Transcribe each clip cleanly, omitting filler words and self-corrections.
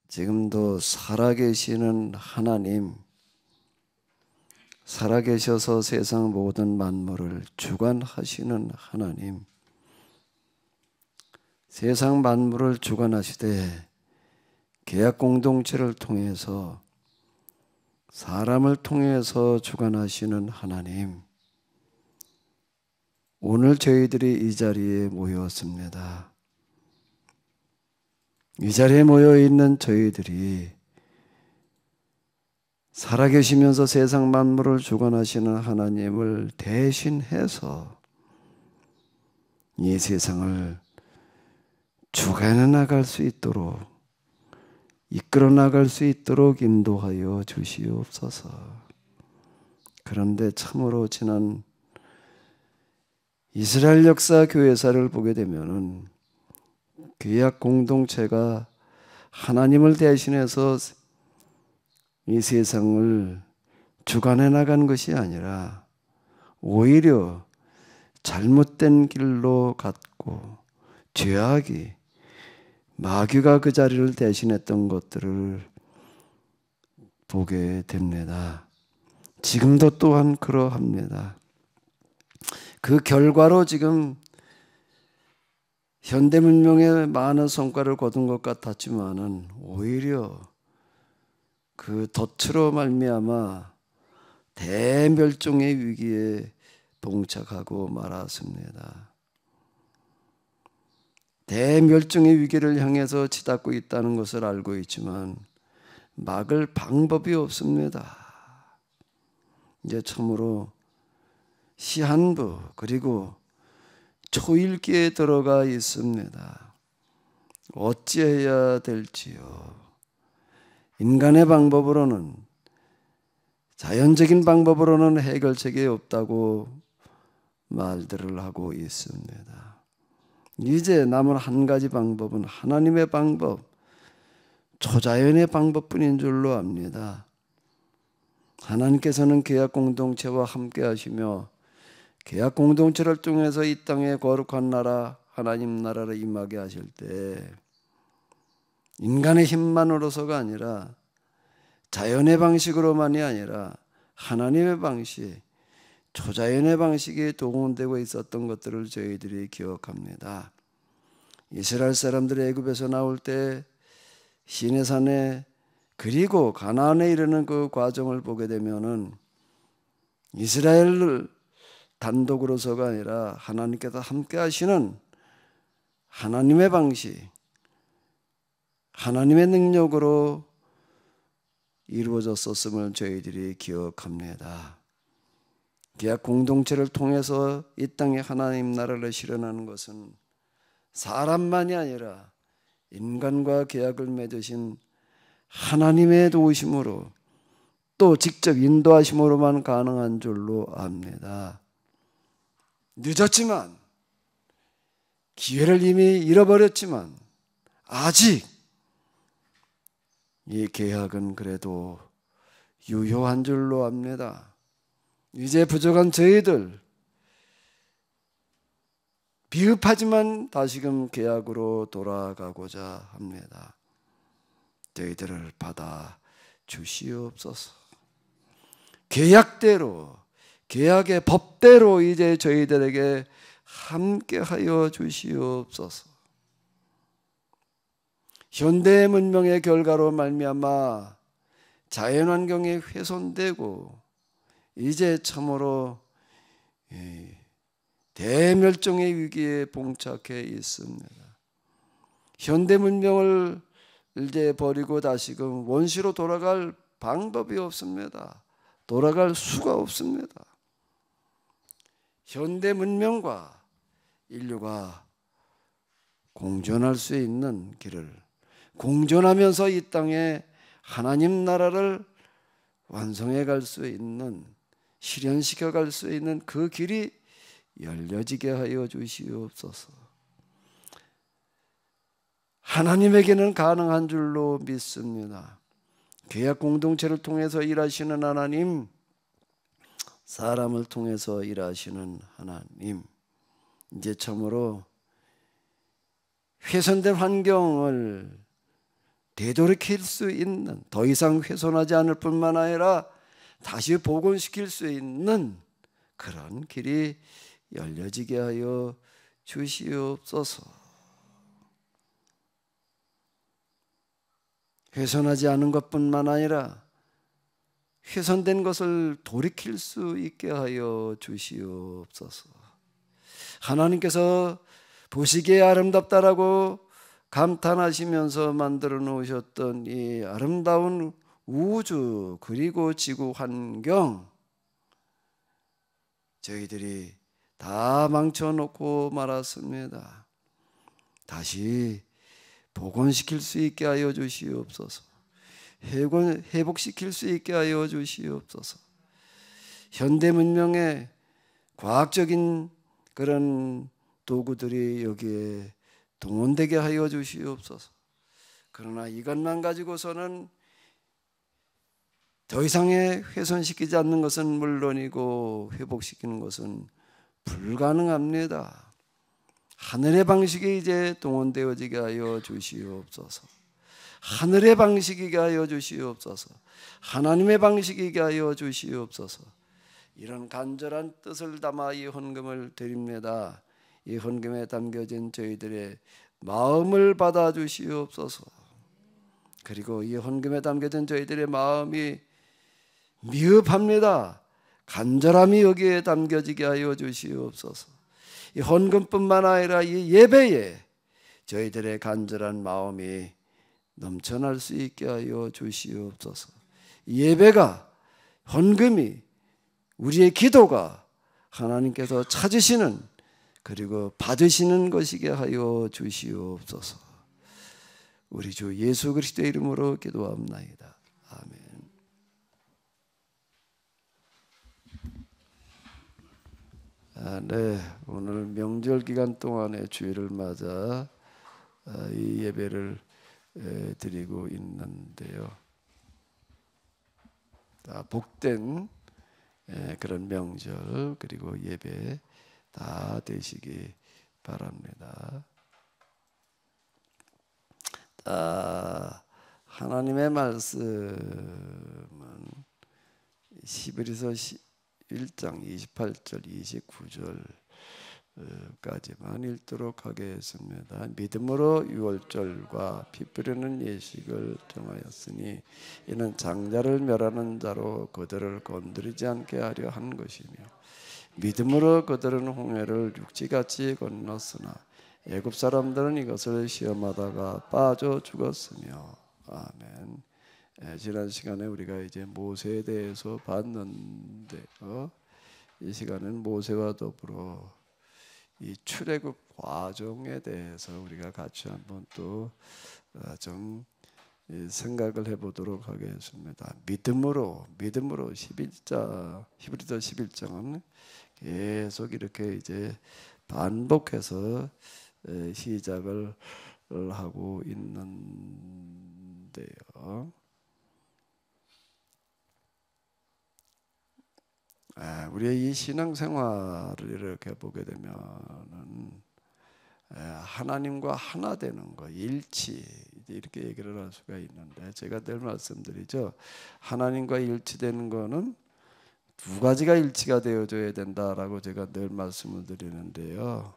지금도 살아계시는 하나님, 살아계셔서 세상 모든 만물을 주관하시는 하나님, 세상 만물을 주관하시되 계약 공동체를 통해서 사람을 통해서 주관하시는 하나님, 오늘 저희들이 이 자리에 모였습니다. 이 자리에 모여있는 저희들이 살아계시면서 세상 만물을 주관하시는 하나님을 대신해서 이 세상을 주관해 나갈 수 있도록, 이끌어 나갈 수 있도록 인도하여 주시옵소서. 그런데 참으로 지난 이스라엘 역사 교회사를 보게 되면은 구약 공동체가 하나님을 대신해서 이 세상을 주관해 나간 것이 아니라 오히려 잘못된 길로 갔고 죄악이, 마귀가 그 자리를 대신했던 것들을 보게 됩니다. 지금도 또한 그러합니다. 그 결과로 지금 현대 문명에 많은 성과를 거둔 것 같았지만은 오히려 그 덫으로 말미암아 대멸종의 위기에 봉착하고 말았습니다. 대멸종의 위기를 향해서 치닫고 있다는 것을 알고 있지만 막을 방법이 없습니다. 이제 참으로 시한부 그리고 초일기에 들어가 있습니다. 어찌해야 될지요. 인간의 방법으로는, 자연적인 방법으로는 해결책이 없다고 말들을 하고 있습니다. 이제 남은 한 가지 방법은 하나님의 방법, 초자연의 방법뿐인 줄로 압니다. 하나님께서는 계약 공동체와 함께 하시며 계약 공동체를 통해서 이 땅에 거룩한 나라, 하나님 나라를 임하게 하실 때 인간의 힘만으로서가 아니라 자연의 방식으로만이 아니라 하나님의 방식, 초자연의 방식이 동원되고 있었던 것들을 저희들이 기억합니다. 이스라엘 사람들이 애굽에서 나올 때 시내산에 그리고 가나안에 이르는 그 과정을 보게 되면은 이스라엘을 단독으로서가 아니라 하나님께서 함께 하시는 하나님의 방식, 하나님의 능력으로 이루어졌었음을 저희들이 기억합니다. 계약 공동체를 통해서 이 땅에 하나님 나라를 실현하는 것은 사람만이 아니라 인간과 계약을 맺으신 하나님의 도우심으로 또 직접 인도하심으로만 가능한 줄로 압니다. 늦었지만, 기회를 이미 잃어버렸지만 아직 이 계약은 그래도 유효한 줄로 압니다. 이제 부족한 저희들, 비흡하지만 다시금 계약으로 돌아가고자 합니다. 저희들을 받아 주시옵소서. 계약대로, 계약의 법대로 이제 저희들에게 함께하여 주시옵소서. 현대 문명의 결과로 말미암아 자연환경이 훼손되고 이제 참으로 대멸종의 위기에 봉착해 있습니다. 현대 문명을 이제 버리고 다시금 원시로 돌아갈 방법이 없습니다. 돌아갈 수가 없습니다. 현대 문명과 인류가 공존할 수 있는 길을, 공존하면서 이 땅에 하나님 나라를 완성해 갈 수 있는, 실현시켜 갈 수 있는 그 길이 열려지게 하여 주시옵소서. 하나님에게는 가능한 줄로 믿습니다. 계약 공동체를 통해서 일하시는 하나님, 사람을 통해서 일하시는 하나님, 이제 참으로 훼손된 환경을 되돌이킬 수 있는, 더 이상 훼손하지 않을 뿐만 아니라 다시 복원시킬 수 있는 그런 길이 열려지게 하여 주시옵소서. 훼손하지 않은 것뿐만 아니라 훼손된 것을 돌이킬 수 있게 하여 주시옵소서. 하나님께서 보시기에 아름답다라고 감탄하시면서 만들어 놓으셨던 이 아름다운 우주 그리고 지구 환경, 저희들이 다 망쳐놓고 말았습니다. 다시 복원시킬 수 있게 하여 주시옵소서. 회복시킬 수 있게 하여 주시옵소서. 현대 문명의 과학적인 그런 도구들이 여기에 동원되게 하여 주시옵소서. 그러나 이것만 가지고서는 더 이상의 훼손시키지 않는 것은 물론이고 회복시키는 것은 불가능합니다. 하늘의 방식이 이제 동원되어지게 하여 주시옵소서. 하늘의 방식이게 하여 주시옵소서. 하나님의 방식이게 하여 주시옵소서. 이런 간절한 뜻을 담아 이 헌금을 드립니다. 이 헌금에 담겨진 저희들의 마음을 받아 주시옵소서. 그리고 이 헌금에 담겨진 저희들의 마음이 미흡합니다. 간절함이 여기에 담겨지게 하여 주시옵소서. 이 헌금뿐만 아니라 이 예배에 저희들의 간절한 마음이 넘쳐날 수 있게 하여 주시옵소서. 이 예배가, 헌금이, 우리의 기도가 하나님께서 찾으시는 그리고 받으시는 것이게 하여 주시옵소서. 우리 주 예수 그리스도의 이름으로 기도합나이다. 아멘. 네, 오늘 명절 기간 동안에 주일을 맞아 이 예배를 드리고 있는데요. 복된 그런 명절 그리고 예배 다 되시기 바랍니다. 하나님의 말씀은 히브리서 1장 28절 29절까지만 읽도록 하겠습니다. 믿음으로 유월절과 피 뿌리는 예식을 정하였으니 이는 장자를 멸하는 자로 그들을 건드리지 않게 하려 한 것이며 믿음으로 그들은 홍해를 육지같이 건넜으나 애굽 사람들은 이것을 시험하다가 빠져 죽었으며. 아멘. 지난 시간에 우리가 이제 모세에 대해서 봤는데요. 이 시간은 모세와 더불어 이 출애굽 과정에 대해서 우리가 같이 한번 또 좀 생각을 해보도록 하겠습니다. 믿음으로 11장 히브리서 11장은 계속 이렇게 이제 반복해서 시작을 하고 있는데요. 우리의 이 신앙생활을 이렇게 보게 되면은 하나님과 하나 되는 거, 일치 이렇게 얘기를 할 수가 있는데, 제가 늘 말씀드리죠. 하나님과 일치되는 거는 두 가지가 일치가 되어줘야 된다라고 제가 늘 말씀을 드리는데요.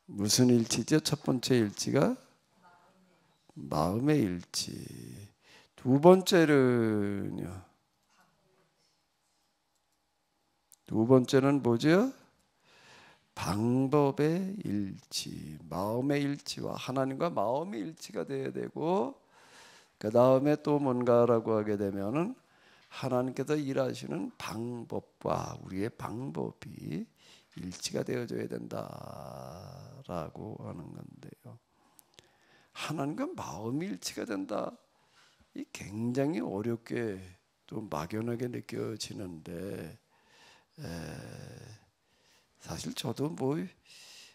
무슨 일치죠? 첫 번째 일치가 마음의 일치. 두 번째는요. 두 번째는 뭐죠? 방법의 일치, 마음의 일치와 하나님과 마음의 일치가 되어야 되고, 그 다음에 또 뭔가라고 하게 되면은 하나님께서 일하시는 방법과 우리의 방법이 일치가 되어져야 된다라고 하는 건데요. 하나님과 마음이 일치가 된다. 이 굉장히 어렵게 또 막연하게 느껴지는데, 사실 저도 뭐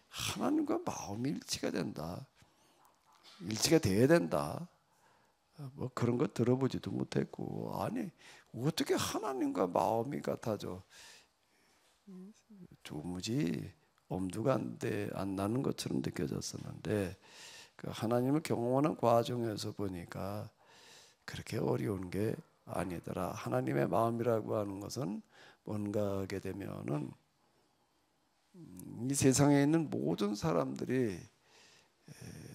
하나님과 마음이 일치가 된다, 일치가 돼야 된다, 뭐 그런 거 들어보지도 못했고, 아니 어떻게 하나님과 마음이 같아져? 도무지 엄두가 안 나는 것처럼 느껴졌었는데, 그 하나님을 경험하는 과정에서 보니까 그렇게 어려운 게 아니더라. 하나님의 마음이라고 하는 것은 뭔가 하게 되면은 이 세상에 있는 모든 사람들이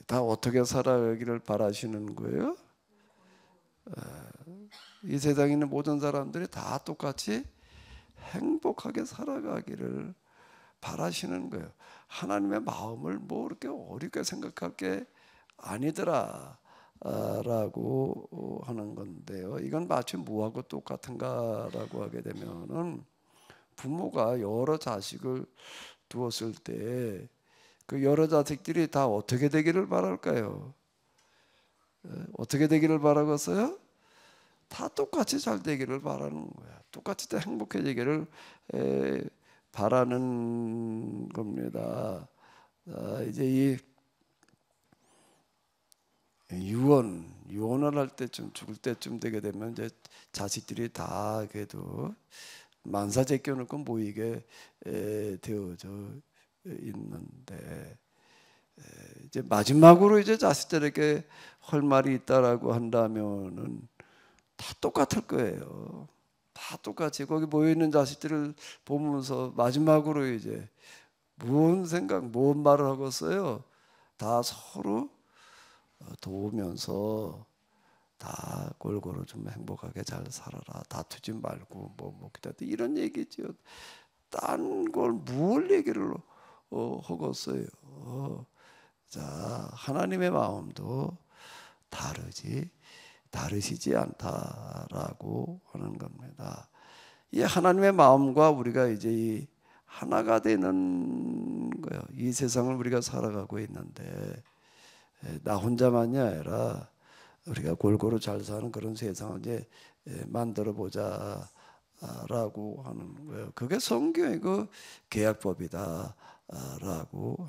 다 어떻게 살아가기를 바라시는 거예요? 이 세상에 있는 모든 사람들이 다 똑같이 행복하게 살아가기를 바라시는 거예요. 하나님의 마음을 뭐 그렇게 어렵게 생각할 게 아니더라 라고 하는 건데요. 이건 마치 뭐하고 똑같은가라고 하게 되면은 부모가 여러 자식을 두었을 때 그 여러 자식들이 다 어떻게 되기를 바랄까요? 어떻게 되기를 바라겠어요? 다 똑같이 잘 되기를 바라는 거야. 똑같이 다 행복해지기를 바라는 겁니다. 이제 이 유언을 할 때쯤 죽을 때쯤 되게 되면 이제 자식들이 다 그래도 만사 제껴놓고 모이게 되어져 있는데 이제 마지막으로 이제 자식들에게 할 말이 있다라고 한다면은 다 똑같을 거예요. 다 똑같이 거기 모여 있는 자식들을 보면서 마지막으로 이제 무슨 생각, 무슨 말을 하겠어요? 다 서로 도우면서 다 골고루 좀 행복하게 잘 살아라. 다투지 말고 뭐 기타 이런 얘기죠. 딴 걸 뭘 얘기를 하겠어요? 자, 하나님의 마음도 다르시지 않다라고 하는 겁니다. 이 하나님의 마음과 우리가 이제 이 하나가 되는 거예요. 이 세상을 우리가 살아가고 있는데 나 혼자만이 아니라 우리가 골고루 잘 사는 그런 세상을 이제 만들어 보자라고 하는 거예요. 그게 성경의 그 계약법이다라고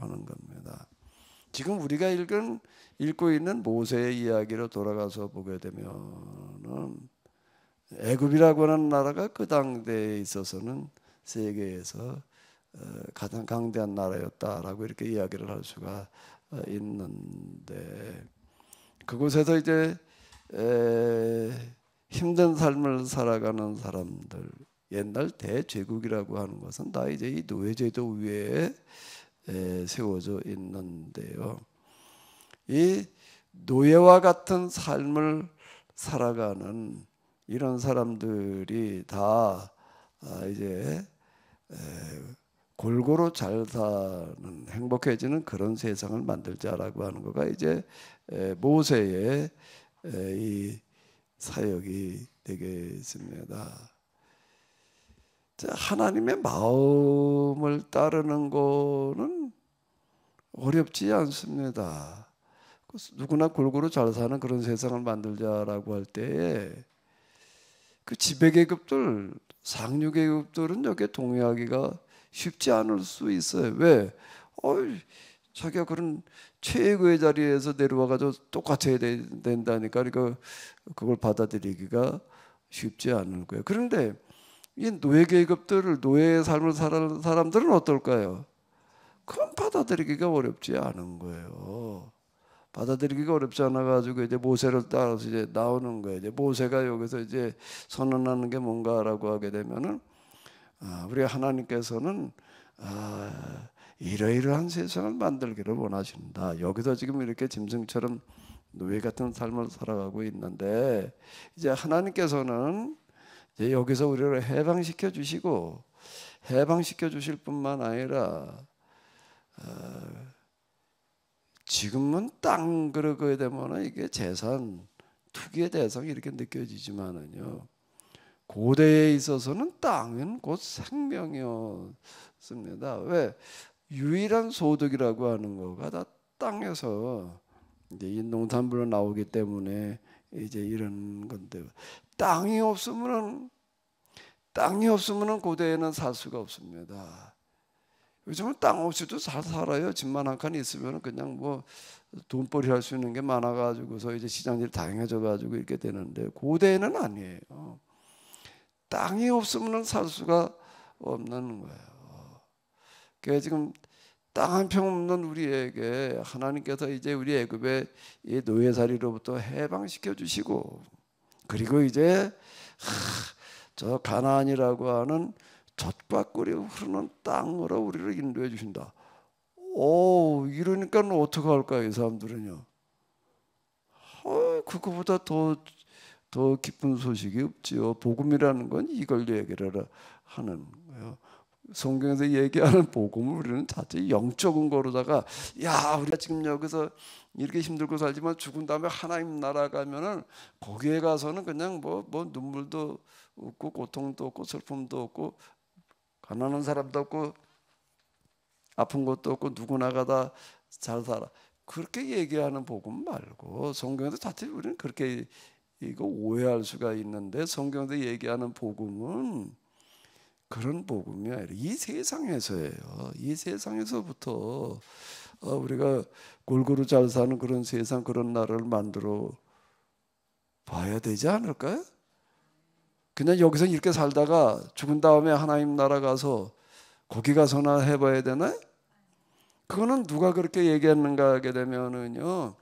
하는 겁니다. 지금 우리가 읽고 있는 모세의 이야기로 돌아가서 보게 되면은 애굽이라고 하는 나라가 그 당대에 있어서는 세계에서 가장 강대한 나라였다라고 이렇게 이야기를 할 수가 있는데 그곳에서 이제 힘든 삶을 살아가는 사람들 옛날 대제국이라고 하는 것은 다 이제 이 노예제도 위에 세워져 있는데요. 이 노예와 같은 삶을 살아가는 이런 사람들이 다 이제 골고루 잘 사는 행복해지는 그런 세상을 만들자라고 하는 거가 이제 모세의 이 사역이 되겠습니다. 하나님의 마음을 따르는 거는 어렵지 않습니다. 누구나 골고루 잘 사는 그런 세상을 만들자라고 할 때에 그 지배계급들, 상류계급들은 여기에 동의하기가 쉽지 않을 수 있어요. 왜? 자기가 그런 최고의 자리에서 내려와가지고 똑같아야 된다니까 그러니까 그걸 받아들이기가 쉽지 않을 거예요. 그런데 이 노예계급들을 노예의 삶을 사는 사람들은 어떨까요? 그건 받아들이기가 어렵지 않은 거예요. 받아들이기가 어렵지 않아 가지고 이제 모세를 따라서 이제 나오는 거예요. 이제 모세가 여기서 이제 선언하는 게 뭔가라고 하게 되면은 우리 하나님께서는 이러이러한 세상을 만들기를 원하신다. 여기서 지금 이렇게 짐승처럼 노예 같은 삶을 살아가고 있는데 이제 하나님께서는 이제 여기서 우리를 해방시켜 주시고 해방시켜 주실 뿐만 아니라 지금은 땅 그러게 되면 이게 재산 투기의 대상이 이렇게 느껴지지만은요. 고대에 있어서는 땅은 곧 생명이었습니다. 왜? 유일한 소득이라고 하는 거가 다 땅에서 이제 이 농산물로 나오기 때문에 이제 이런 건데 땅이 없으면은 고대에는 살 수가 없습니다. 요즘은 땅 없이도 잘 살아요. 집만 한 칸 있으면 그냥 뭐 돈벌이 할 수 있는 게 많아가지고서 이제 시장일이 다양해져가지고 이렇게 되는데 고대에는 아니에요. 땅이 없으면 살 수가 없는 거예요. 그래서 지금 땅 한 평 없는 우리에게 하나님께서 이제 우리 애굽의 이 노예살이로부터 해방시켜 주시고, 그리고 이제 저 가나안이라고 하는 젖과 꿀이 흐르는 땅으로 우리를 인도해 주신다. 오, 이러니까 어떻게 할까요, 이 사람들은요? 그거보다 더 기쁜 소식이 없지요. 복음이라는 건 이걸 얘기를 하는 거예요. 성경에서 얘기하는 복음을 우리는 자체 영적인 거로다가, 야, 우리가 지금 여기서 이렇게 힘들고 살지만 죽은 다음에 하나님 나라 가면은 거기에 가서는 그냥 뭐 눈물도 없고 고통도 없고 슬픔도 없고 가난한 사람도 없고 아픈 것도 없고 누구나가 다 잘 살아. 그렇게 얘기하는 복음 말고, 성경에서 자체 우리는 그렇게 이거 오해할 수가 있는데, 성경에서 얘기하는 복음은 그런 복음이 아니라 이 세상에서예요. 이 세상에서부터 우리가 골고루 잘 사는 그런 세상, 그런 나라를 만들어 봐야 되지 않을까요? 그냥 여기서 이렇게 살다가 죽은 다음에 하나님 나라 가서 거기 가서나 해봐야 되나요? 그거는 누가 그렇게 얘기했는가 하게 되면은요,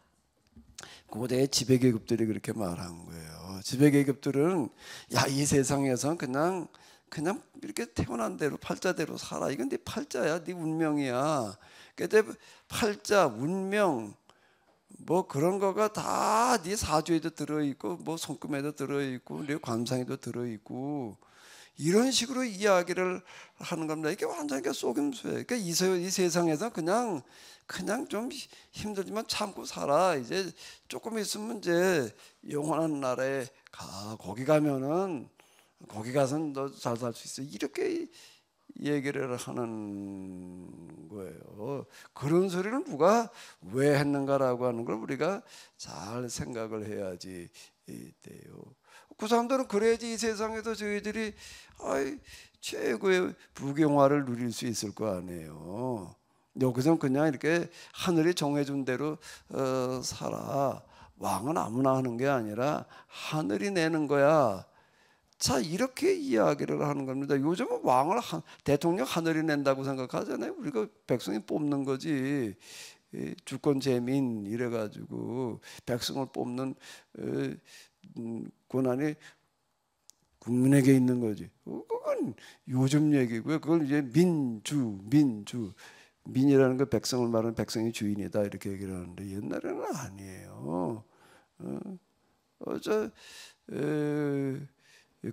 고대 지배계급들이 그렇게 말한 거예요. 지배계급들은 야, 이 세상에서 그냥 이렇게 태어난 대로 팔자대로 살아. 이건 네 팔자야, 네 운명이야. 근데 팔자, 운명 뭐 그런 거가 다 네 사주에도 들어있고 뭐 손금에도 들어있고 네 관상에도 들어있고, 이런 식으로 이야기를 하는 겁니다. 이게 완전히 속임수예요. 그러니까 이 세상에서 그냥 좀 힘들지만 참고 살아. 이제 조금 있으면 이제 영원한 나라에 가. 거기 가면은 거기 가서는 너 잘 살 수 있어. 이렇게 얘기를 하는 거예요. 그런 소리를 누가 왜 했는가라고 하는 걸 우리가 잘 생각을 해야지 돼요. 그 사람들은 그래야지 이 세상에서 저희들이 최고의 부경화를 누릴 수 있을 거 아니에요. 여기서 그냥 이렇게 하늘이 정해준 대로 살아. 왕은 아무나 하는 게 아니라 하늘이 내는 거야. 자, 이렇게 이야기를 하는 겁니다. 요즘은 대통령 하늘이 낸다고 생각하잖아요. 우리가 백성이 뽑는 거지. 주권 재민 이래가지고 백성을 뽑는 권한이 국민에게 있는 거지. 그건 요즘 얘기고요. 그걸 이제 민이라는 거 백성을 말하는 백성이 주인이다 이렇게 얘기를 하는데, 옛날에는 아니에요.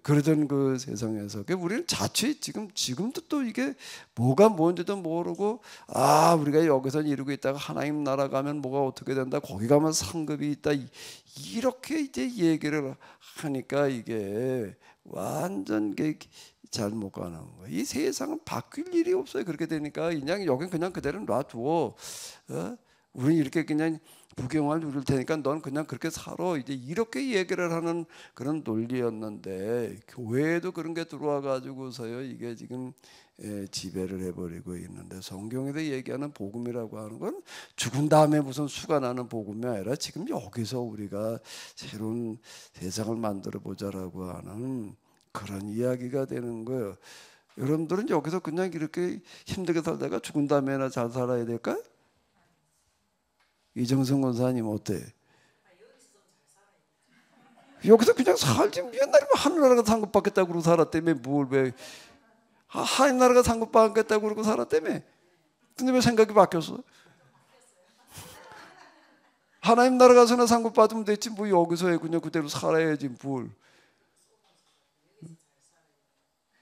그러던 그 세상에서 우리는 자칫 지금도 또 이게 뭐가 뭔지도 모르고, 우리가 여기서 이러고 있다가 하나님 나라 가면 뭐가 어떻게 된다, 거기 가면 상급이 있다, 이렇게 이제 얘기를 하니까 이게 완전 잘못 가는 거예요. 이 세상은 바뀔 일이 없어요. 그렇게 되니까 그냥 여긴 그냥 그대로 놔두어. 우리는 이렇게 그냥 부경을 누릴 테니까 넌 그냥 그렇게 살아. 이제 이렇게 얘기를 하는 그런 논리였는데, 교회에도 그런 게 들어와 가지고서요, 이게 지금 지배를 해버리고 있는데, 성경에서 얘기하는 복음이라고 하는 건 죽은 다음에 무슨 수가 나는 복음이 아니라 지금 여기서 우리가 새로운 세상을 만들어 보자라고 하는 그런 이야기가 되는 거예요. 여러분들은 여기서 그냥 이렇게 힘들게 살다가 죽은 다음에나 잘 살아야 될까요? 이정성 권사님 어때? 여기서 그냥 살지. 옛날에 하늘나라가 상급받겠다고 그러고 살았다며. 하늘나라가 상급받겠다고 그러고 살았다며. 근데 왜 생각이 바뀌었어? 하나님 나라 가서는 상급받으면 됐지, 뭐 여기서 해 그냥 그대로 살아야지 뭘.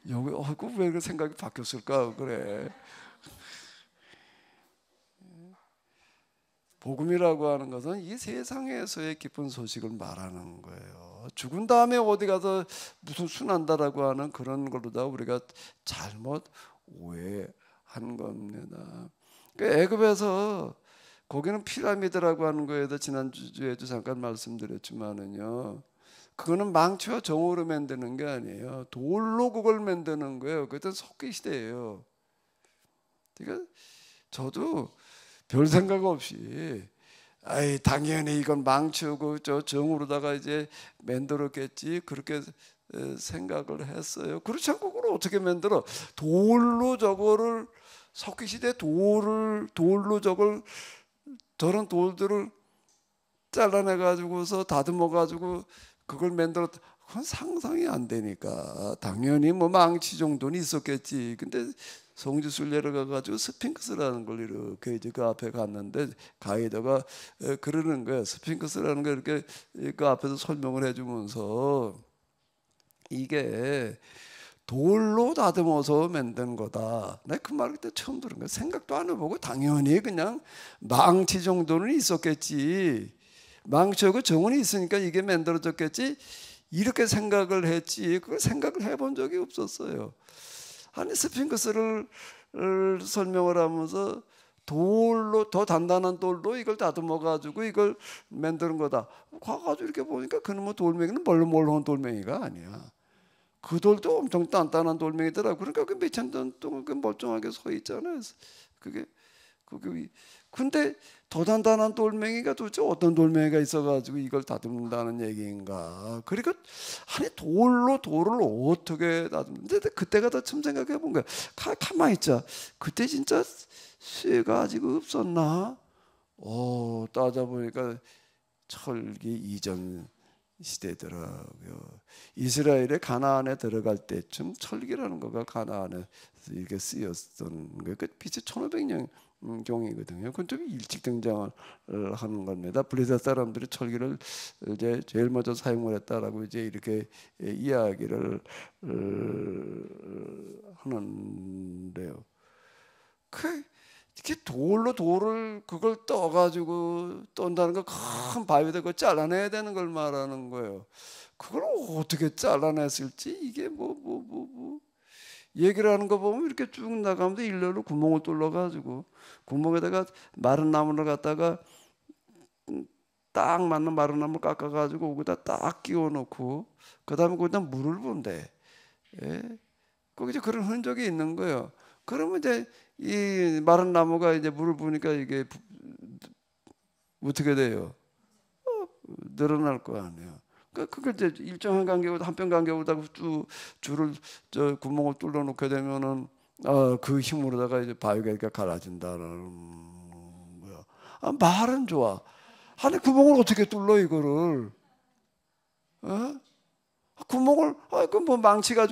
여기 왜 그 생각이 바뀌었을까? 그래. 복음이라고 하는 것은 이 세상에서의 기쁜 소식을 말하는 거예요. 죽은 다음에 어디 가서 무슨 순한다라고 하는 그런 걸로다 우리가 잘못 오해한 겁니다. 그러니까 애굽에서 거기는 피라미드라고 하는 거에도 지난주에도 잠깐 말씀드렸지만은요, 그거는 망치와 정으로 만드는 게 아니에요. 돌로 그걸 만드는 거예요. 그때 석기 시대예요. 그러니까 저도 별 생각 없이 당연히 이건 망치고 저 정으로다가 이제 만들었겠지 그렇게 생각을 했어요. 그렇지 않고 그걸 어떻게 만들어? 돌로 저거를 석기시대 돌로 저런 돌들을 잘라내 가지고서 다듬어 가지고 그걸 만들었다. 그건 상상이 안 되니까 당연히 뭐 망치 정도는 있었겠지. 근데 성지순 내려가 가지고 스핑크스라는 걸 이렇게 이제 그 앞에 갔는데 가이드가 그러는 거야. 스핑크스라는 거 이렇게 그 앞에서 설명을 해주면서 이게 돌로 다듬어서 만든 거다. 내가 그 말을 그때 처음 들은 거야. 생각도 안 해보고 당연히 그냥 망치 정도는 있었겠지. 망치하고 정원이 있으니까 이게 만들어졌겠지. 이렇게 생각을 했지. 그걸 생각을 해본 적이 없었어요. 아니 스핑크스를 설명을 하면서 돌로 더 단단한 돌로 이걸 다듬어 가지고 이걸 만드는 거다. 가가지고 이렇게 보니까 그놈의 돌멩이는 멀렁멀렁한 돌멩이가 아니야. 그 돌도 엄청 단단한 돌멩이더라. 그러니까 그 몇천 년 동안 그 멀쩡하게 서 있잖아요. 그게 근데 더 단단한 돌멩이가 도대체 어떤 돌멩이가 있어가지고 이걸 다듬는다는 얘기인가? 그리고 아니 돌로 돌을 어떻게 다듬는데 그때가 더 참 생각해 본 거야. 가만히 있자. 그때 진짜 쇠가 아직 없었나? 따져보니까 철기 이전 시대더라고요. 이스라엘의 가나안에 들어갈 때쯤 철기라는 거가 가나안에 이렇게 쓰였던 거예요. 그 BC 1500년 경이거든요. 그건 좀 일찍 등장을 하는 겁니다. 블레셋 사람들이 철기를 이제 제일 먼저 사용을 했다라고 이제 이렇게 이야기를 하는데요. 이렇게 돌을 그걸 떠가지고 떤다는 거 큰 바위에다 그걸 잘라내야 되는 걸 말하는 거예요. 그걸 어떻게 잘라냈을지 이게 얘기를 하는 거 보면 이렇게 쭉 나가면서 일렬로 구멍을 뚫어가지고 구멍에다가 마른 나무를 갖다가 딱 맞는 마른 나무 깎아가지고 거기다 딱 끼워놓고 그 다음에 거기다 물을 부은대. 예? 거기 이제 그런 흔적이 있는 거예요. 그러면 이제 이 마른 나무가 이제 물을 부으니까 이게 어떻게 돼요? 늘어날 거 아니에요. 그걸 이제 일정한 간격으로 한 뼘 간격으로다가 줄을 구멍을 뚫어 놓게 되면은 그 힘으로다가 이제 바위가 이렇게 갈라진다는 거야. 말은 좋아. 아니 구멍을 어떻게 뚫어 이거를? 구멍을 그뭐 망치가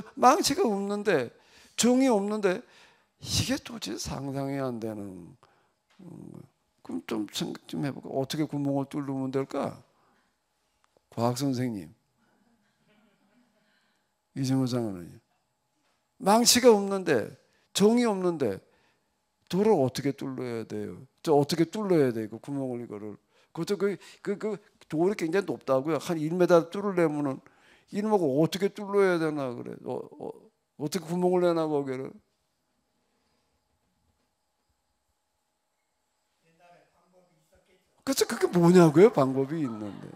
없는데 정이 없는데 이게 도대체 상상이 안 되는. 그럼 좀 생각 좀 해볼까? 어떻게 구멍을 뚫으면 될까? 과학 선생님, 이정호 장관님, 망치가 없는데 정이 없는데 돌을 어떻게 뚫어야 돼요? 어떻게 뚫어야 돼? 그 구멍을 이거를. 그것도 그 돌이 굉장히 높다고요. 한 1m 뚫으려면은 이놈하고 어떻게 뚫어야 되나 그래? 어떻게 구멍을 내나 거기를? 그래서 그게 뭐냐고요? 방법이 있는데.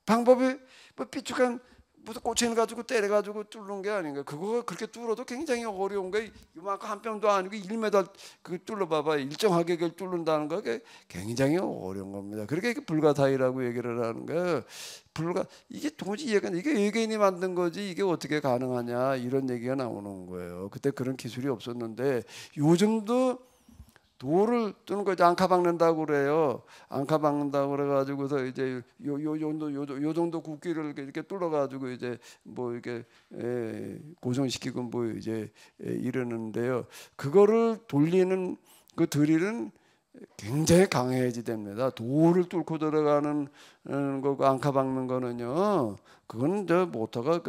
방법이 뭐 삐죽한 무슨 꼬챙이를 가지고 때려가지고 뚫는 게 아닌가. 그거 그렇게 뚫어도 굉장히 어려운 거예요. 이만큼 한 뼘도 아니고 1m 그 뚫어봐봐. 일정하게 그걸 뚫는다는 거 굉장히 어려운 겁니다. 그렇게 불가사의라고 얘기를 하는 거예요. 이게 도무지 이게 외계인이 만든 거지 이게 어떻게 가능하냐 이런 얘기가 나오는 거예요. 그때 그런 기술이 없었는데 요즘도 돌을 뚫는 거 이제 앙카 박는다고 그래요. 앙카 박는다고 그래가지고서 이제 요 정도 굵기를 이렇게 뚫어가지고 이제 뭐 이렇게 고정시키고 뭐 이제 이러는데요. 그거를 돌리는 그 드릴은 굉장히 강해야지 됩니다. 돌을 뚫고 들어가는 거고 앙카 박는 거는요. 그거는 저 모터가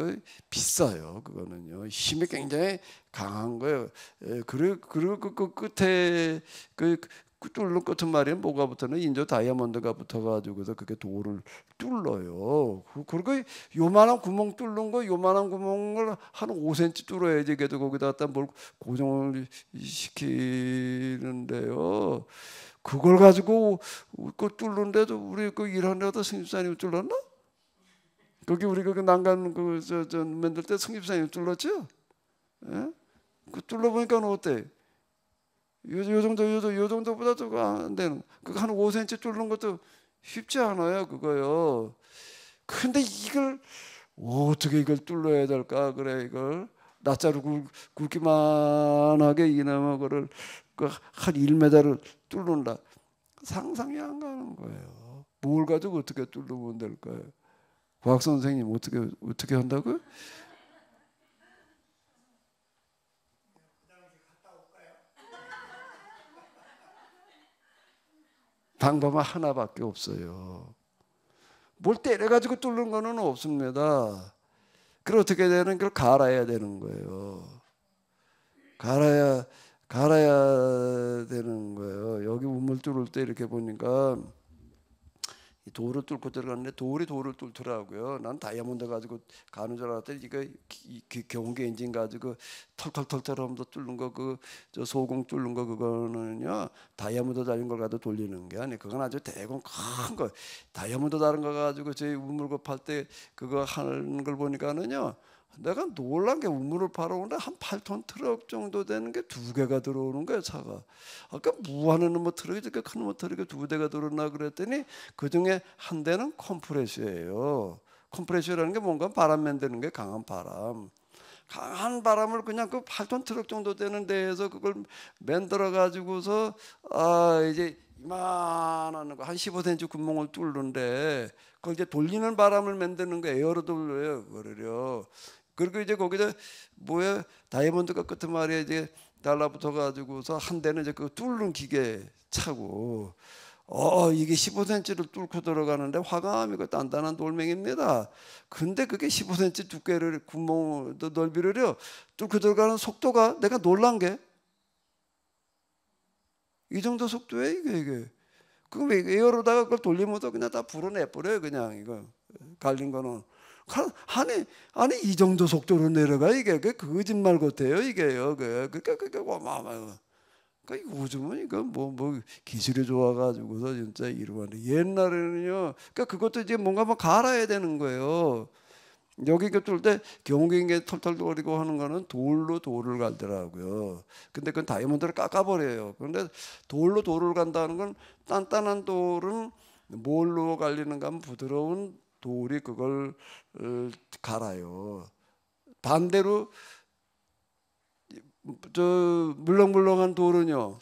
비싸요. 그거는요. 힘이 굉장히 강한 거예요. 그리고 그 끝에 뚫는 끝은 말이야 뭐가 붙어는 인조 다이아몬드가 붙어가지고서 그게 돌을 뚫어요. 그리고 요만한 구멍 뚫는 거 요만한 구멍을 한 5cm 뚫어야지 걔도 거기다 갖다 뭘 고정을 시키는데요. 그걸 가지고 그 뚫는데도 우리 그 일하는데도 승집사님 뚫었나? 거기 우리 그 난간 저 만들 때 승집사님 뚫었죠? 예? 그 뚫어보니까 어때? 요 정도보다도 안 되는. 그거 한 5cm 뚫는 것도 쉽지 않아요, 그거요. 근데 이걸 어떻게 이걸 뚫어야 될까? 그래 이걸 낫자로 굵기만 하게 이나마 그를 한 1m를 뚫는다. 상상이 안 가는 거예요. 뭘 가지고 어떻게 뚫으면 될까요? 과학 선생님 어떻게 한다고요? 방법은 하나밖에 없어요. 뭘 때려가지고 뚫는 거는 없습니다. 그걸 어떻게 되는 걸 갈아야 되는 거예요. 갈아야 되는 거예요. 여기 우물 뚫을 때 이렇게 보니까 돌을 뚫고 들어갔는데 돌을 뚫더라고요. 난 다이아몬드 가지고 가는 줄 알았더니 이거 경운기 엔진 가지고 털털털털하면서 뚫는 거 저 소공 뚫는 거 그거는요 다이아몬드 달린 걸 가지고 돌리는 게 아니에요. 그건 아주 대공 큰 거. 다이아몬드 다른 거 가지고 저희 우물고 팔 때 그거 하는 걸 보니까는요. 내가 놀란 게 우물을 파러 오는데 한 8톤 트럭 정도 되는 게 2개가 들어오는 거예요, 차가. 아까 무하는 뭐 트럭이 저렇게 큰 뭐 트럭이 2대가 들어오나 그랬더니 그 중에 한 대는 컴프레셔예요. 컴프레셔라는 게 뭔가 바람 만드는 게 강한 바람. 강한 바람을 그냥 그 8톤 트럭 정도 되는 데에서 그걸 만들어 가지고서 이제 이만한 거 한 15cm 구멍을 뚫는데 그걸 이제 돌리는 바람을 만드는 거 에어로 돌려요, 그거를요. 그리고 이제 거기다 뭐야 다이아몬드가 끝에 말이야 이제 달라붙어 가지고서 한 대는 이제 그 뚫는 기계 차고 이게 15cm를 뚫고 들어가는데 화강암이고 단단한 돌멩이입니다. 근데 그게 15cm 두께를 구멍 넓이를요 뚫고 들어가는 속도가 내가 놀란 게 이 정도 속도에 이게 그럼 에어로다가 그걸 돌리면 그냥 다 불어내버려요. 그냥 이거 갈린 거는 아니 이 정도 속도로 내려가 이게 그 거짓말 같아요 이게요. 어마어마해요. 그러니까 요즘은 이거 뭐 기술이 좋아가지고서 진짜 이루어가는데 옛날에는요. 그러니까 그것도 이제 뭔가 갈아야 되는 거예요. 여기 뚫을 때 경운기에 털털 거리고 하는 거는 돌로 돌을 갈더라고요. 근데 그건 다이아몬드를 깎아버려요. 그런데 돌로 돌을 간다는 건 단단한 돌은 뭘로 갈리는가 하면 부드러운 돌이 그걸 갈아요. 반대로 저 물렁물렁한 돌은요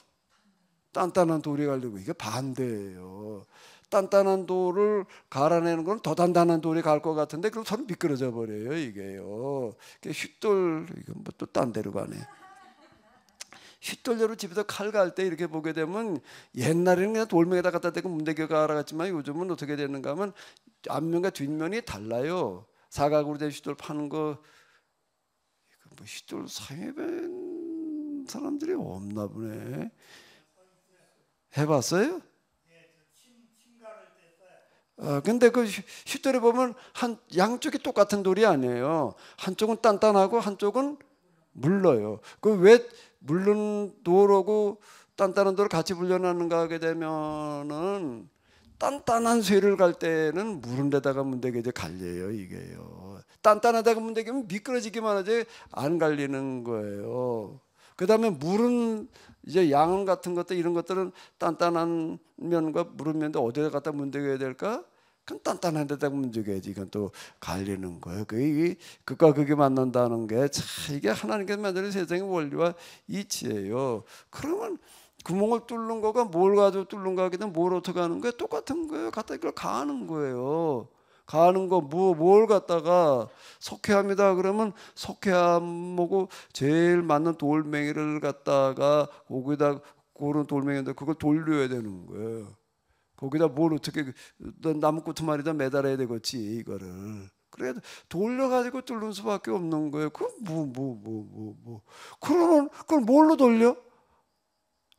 단단한 돌이 갈리고 이게 반대예요. 단단한 돌을 갈아내는 건 더 단단한 돌이 갈 것 같은데 그럼 서로 미끄러져 버려요 이게요. 윳돌 이건 뭐 또 딴 데로 가네. 윳돌려로 집에서 칼 갈 때 이렇게 보게 되면 옛날에는 그냥 돌멩이에다 갖다 대고 문대겨 갈아갔지만 요즘은 어떻게 되는가 하면 앞면과 뒷면이 달라요. 사각으로 된 윳돌 파는 거 뭐 윳돌 사용해본 사람들이 없나 보네. 해봤어요? 근데 그 윳돌에 보면 양쪽이 똑같은 돌이 아니에요. 한쪽은 단단하고 한쪽은 물러요. 그 왜 물른 돌하고 단단한 돌을 같이 불려놨는가 하게 되면은 단단한 쇠를 갈 때는 무른 데다가 문대게 이제 갈려요 이게요. 단단하다가 문대기면 미끄러지기만 하지 안 갈리는 거예요. 그다음에 물은 이제 양 같은 것들 이런 것들은 단단한 면과 무른 면인데 어디다 갖다 문대겨야 될까? 그건 단단한 데다가 문대겨야지. 이건 또 갈리는 거예요. 그게 극과 극이 만난다는 게 참 이게 하나님께서 만드는 세상의 원리와 이치예요. 그러면 구멍을 뚫는 거가 뭘 가지고 뚫는가 하게 되면 뭘 어떻게 하는 거예요? 똑같은 거예요. 갖다 이걸 가는 거예요. 가는 거 뭘 갖다가 석회합니다. 그러면 석회암하고 제일 맞는 돌멩이를 갖다가 거기다 고른 돌멩이인데 그걸 돌려야 되는 거예요. 거기다 뭘 어떻게 나무꾸트말이다 매달아야 되겠지 이거를. 그래 돌려가지고 뚫는 수밖에 없는 거예요. 그 그러면 그걸 뭘로 돌려?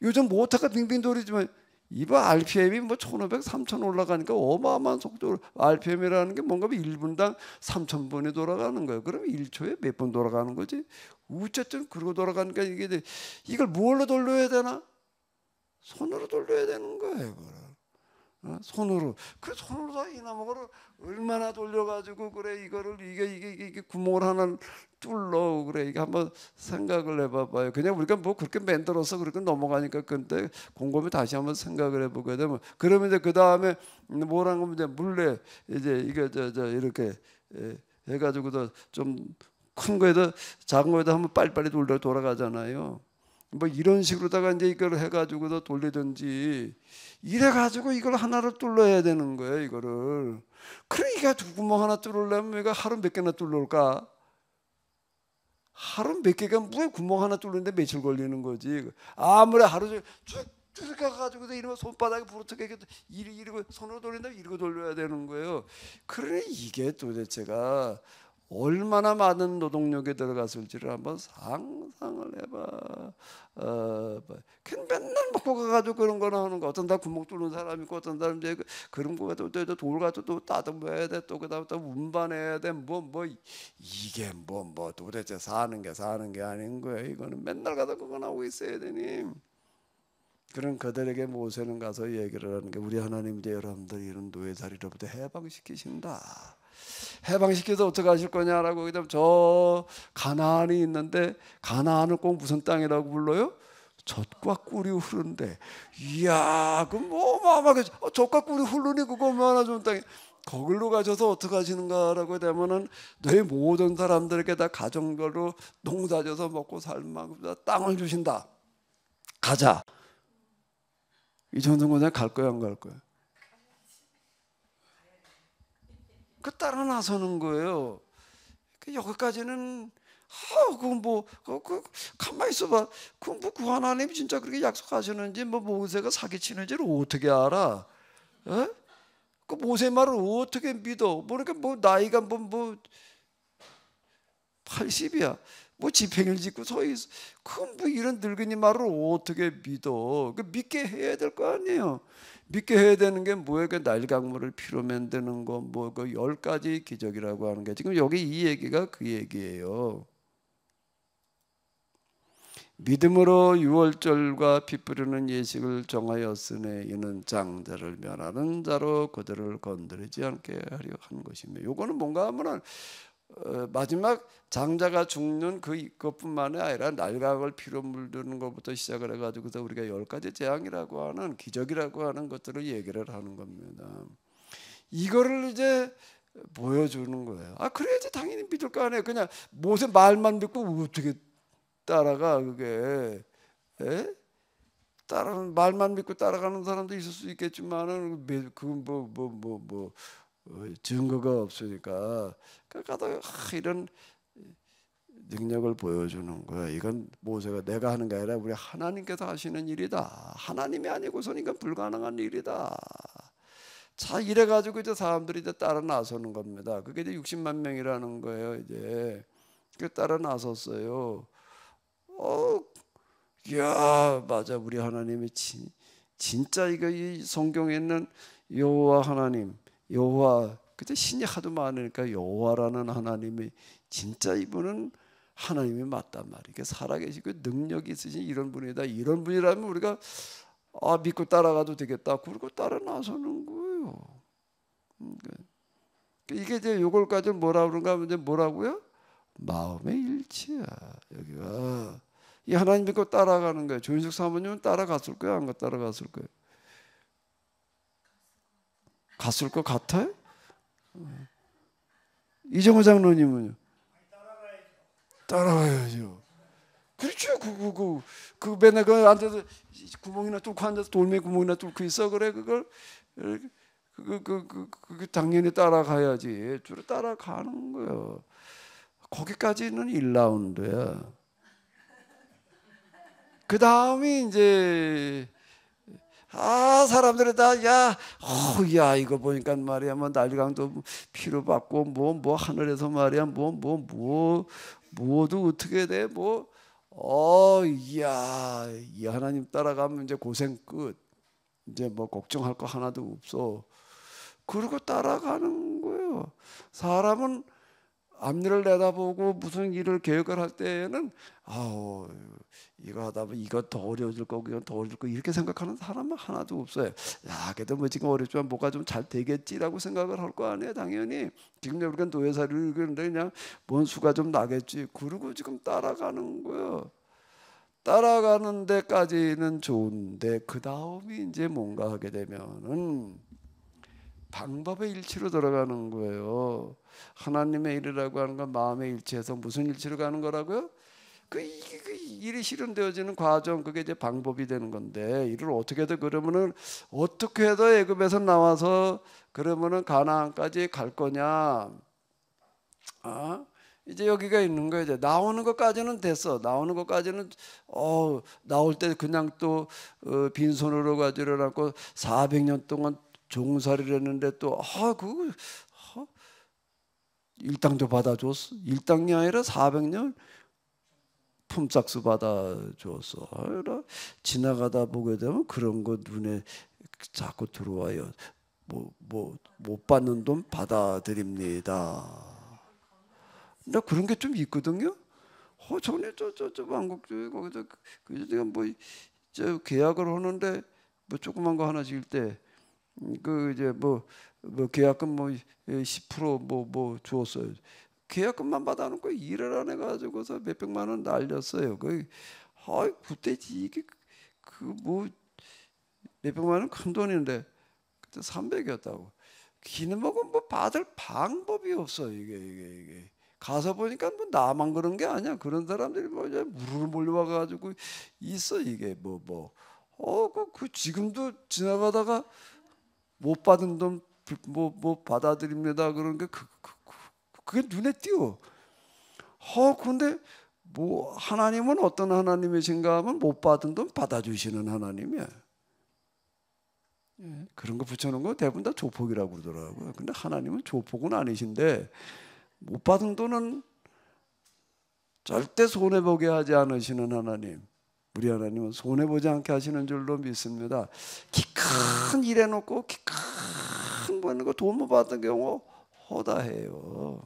요즘 모터가 빙빙 돌이지만 이번 RPM이 뭐 1500, 3000 올라가니까 어마어마한 속도로 RPM이라는 게 뭔가 1분당 3000번이 돌아가는 거예요. 그러면 1초에 몇 번 돌아가는 거지? 어쨌든 그러고 돌아가니까 이걸 뭘로 돌려야 되나? 손으로 돌려야 되는 거예요. 손으로 그 손으로 다 이 나무를 얼마나 돌려가지고 그래 이거를 이게 구멍을 하나 뚫러 그래 이게 한번 생각을 해봐봐요. 그냥 우리가 뭐 그렇게 만들어서 그렇게 넘어가니까 근데 곰곰이 다시 한번 생각을 해보게 되면 그러면 이제 그 다음에 뭐라는 거면 이제 물레 이제 이게 저 이렇게 해가지고도 좀 큰 거에다 작은 거에다 하면 빨리빨리 돌아가잖아요. 뭐 이런 식으로다가 이제 이걸 해가지고도 돌리든지 이래가지고 이걸 하나를 뚫어야 되는 거예요. 이거를. 그러니까 두 구멍 하나 뚫으려면 우리가 하루 몇 개나 뚫을까? 하루 몇 개가 왜 구멍 하나 뚫는데 며칠 걸리는 거지? 아무리 하루 종일 쭉 가가지고도 이러면 손바닥에 부러뜨게 이러고 손으로 돌린다 이러고 돌려야 되는 거예요. 그러니 이게 도대체가 얼마나 많은 노동력이 들어갔을지를 한번 상상을 해봐. 그냥 맨날 먹고 가가지고 그런 거나 하는 거. 어떤 다 구멍 뚫는 사람이 있고 어떤 사람 이제 그런 거 가지고 돌 가지고 또 따듬어야 돼. 또 그다음 또 운반해야 돼. 이게 도대체 사는 게 아닌 거예요. 이거는 맨날 가다 그거 나오고 있어야 되니. 그런 그들에게 모세는 가서 얘기를 하는 게 우리 하나님 이제 여러분들 이런 노예자리로부터 해방시키신다. 해방시켜서 어떻게 하실 거냐라고. 그다음 저 가나안이 있는데 가나안을 꼭 무슨 땅이라고 불러요? 젖과 꿀이 흐른데. 이야, 그럼 어마어마하게 젖과 꿀이 흐르니 그거 얼마나 좋은 땅이. 거길로 가셔서 어떻게 하시는가라고 되면은 너희 모든 사람들에게 다 가정별로 농사져서 먹고 살 만큼 땅을 주신다. 가자. 이 정도면 갈 거야 안 갈 거야? 그 따라 나서는 거예요. 여기까지는 가만히 있어봐. 그 하나님 진짜 그렇게 약속하시는지 모세가 사기치는지를 어떻게 알아? 에? 그 모세 말을 어떻게 믿어? 그러니까 나이가 80이야. 지팽이를 짚고 서 있어. 이런 늙은이 말을 어떻게 믿어? 믿게 해야 될 거 아니에요. 믿게 해야 되는 게 뭐예요? 날강물을 피로 만드는 거, 그 10가지 기적이라고 하는 게 지금 여기 이 얘기가 그 얘기예요. 믿음으로 유월절과 피 뿌리는 예식을 정하였으니 이는 장자를 면하는 자로 그들을 건드리지 않게 하려 한 것이며, 요거는 뭔가 하면은 마지막 장자가 죽는 그것뿐만이 아니라 날강을 피로 물드는 것부터 시작을 해가지고서 우리가 10가지 재앙이라고 하는 기적이라고 하는 것들을 얘기를 하는 겁니다. 이거를 이제 보여주는 거예요. 그래야지 당연히 믿을 거 아니에요. 그냥 모세 말만 믿고 어떻게 따라가 그게? 말만 믿고 따라가는 사람도 있을 수 있겠지만은 증거가 없으니까 가다가 이런 능력을 보여주는 거야. 이건 모세가 내가 하는 게 아니라 우리 하나님께서 하시는 일이다. 하나님이 아니고선 이건 불가능한 일이다. 자, 이래가지고 이제 사람들이 이제 따라 나서는 겁니다. 그게 이제 60만 명이라는 거예요. 이제 따라 나섰어요. 야, 맞아. 우리 하나님이 진짜 이 성경에 있는 여호와 하나님, 여호와, 그때 신이 하도 많으니까 여호와라는 하나님이 진짜 이분은 하나님이 맞단 말이에요. 살아계시고 능력이 있으신 이런 분이다. 이런 분이라면 우리가 믿고 따라가도 되겠다. 그리고 따라 나서는 거예요. 이게 이제 요걸까지 뭐라 그런가 하면 이제 뭐라고요? 마음의 일치야. 여기가 이 하나님 믿고 따라가는 거예요. 조인숙 사모님은 따라갔을 거예요? 안 따라갔을 거예요? 갔을 것 같아요? 이정호 장로님은요? 따라가야죠. 그렇죠. 맨날 앉아서 구멍이나 뚫고 앉아서 돌멩이 구멍이나 뚫고 있어. 그래 그걸 당연히 따라가야지. 주로 따라가는 거예요. 거기까지는 1라운드야. 그 다음이 이제 사람들이 다 야 이거 보니까 말이야 날강도 피로 받고 하늘에서 말이야 뭐도 어떻게 돼 이야 이 하나님 따라가면 이제 고생 끝. 이제 걱정할 거 하나도 없어. 그러고 따라가는 거예요. 사람은 앞일을 내다보고 무슨 일을 계획을 할 때에는 이거 하다 보면 이거 더 어려워질 거고 이건 더 어려워질 거고 이렇게 생각하는 사람은 하나도 없어요. 그래도 지금 어렵지만 뭐가 좀 잘 되겠지라고 생각을 할 거 아니에요. 당연히 지금 우리가 노예살이를 그런데 그냥 뭔 수가 좀 나겠지. 그러고 지금 따라가는 거예요. 따라가는 데까지는 좋은데 그 다음이 이제 뭔가 하게 되면은 방법의 일치로 들어가는 거예요. 하나님의 일이라고 하는 건 마음의 일치에서 무슨 일치로 가는 거라고요? 그 일이 실현되어지는 과정, 그게 이제 방법이 되는 건데, 이를 어떻게 해도 그러면은 어떻게 해도 애굽에서 나와서 그러면은 가나안까지 갈 거냐? 이제 여기가 있는 거예요. 이제 나오는 것까지는 됐어. 나오는 것까지는 나올 때 그냥 또 빈손으로 가지를 않고 400년 동안 종살이를 했는데 또 일당도 받아줬어. 일당이 아니라 400년 품삯수 받아줬어. 지나가다 보게 되면 그런 거 눈에 자꾸 들어와요. 못 받는 돈 받아드립니다. 나 그런 게 좀 있거든요. 전에 저 왕국 쪽에 거기서 내가 저 계약을 하는데 조그만 거 하나 질 때 이제 계약금 10% 주었어요. 계약금만 받아놓고 일을 안 해가지고서 몇백만 원 날렸어요. 그때 이게 몇백만 원 큰 돈인데 그때 300이었다고. 기는 먹으면 받을 방법이 없어. 이게 가서 보니까 나만 그런 게 아니야. 그런 사람들이 물을 몰려와가지고 있어. 이게 지금도 지나가다가 못 받은 돈 받아들입니다. 그런 게 그게 눈에 띄어. 근데 하나님은 어떤 하나님이신가 하면 못 받은 돈 받아주시는 하나님이야. 그런 거 붙여놓은 거 대부분 다 조폭이라고 그러더라고요. 근데 하나님은 조폭은 아니신데 못 받은 돈은 절대 손해보게 하지 않으시는 하나님. 우리 하나님은 손해보지 않게 하시는 줄로 믿습니다. 키 큰 일 해놓고 키 큰 거 돈 못 받은 경우 허다해요.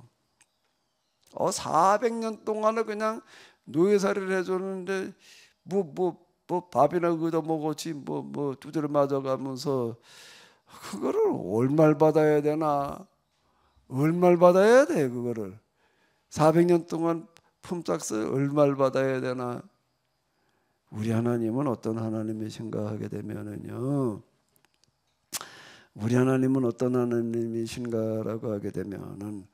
400년 동안을 그냥 노예살이를 해줬는데 밥이나 얻어 먹었지 두드려 맞아가면서 그거를 얼마를 받아야 되나? 얼마를 받아야 돼? 그거를 400년 동안 품삯을 얼마를 받아야 되나? 우리 하나님은 어떤 하나님이신가 하게 되면은요, 우리 하나님은 어떤 하나님이신가라고 하게 되면은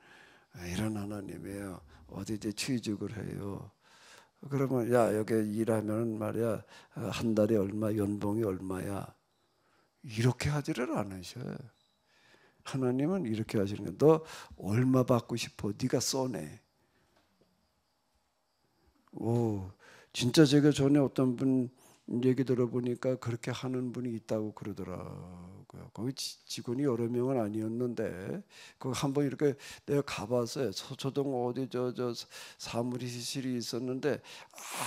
이런 하나님이에요. 어디 이제 취직을 해요. 그러면 여기 일하면 말이야 한 달에 얼마, 연봉이 얼마야, 이렇게 하지를 않으셔요. 하나님은 이렇게 하시는 거야. 너 얼마 받고 싶어? 네가 써내. 진짜 제가 전에 어떤 분 얘기 들어보니까 그렇게 하는 분이 있다고 그러더라고요. 거기 직원이 여러 명은 아니었는데 그 한번 이렇게 내가 가봤어요. 서초동 어디 저 사무실이 있었는데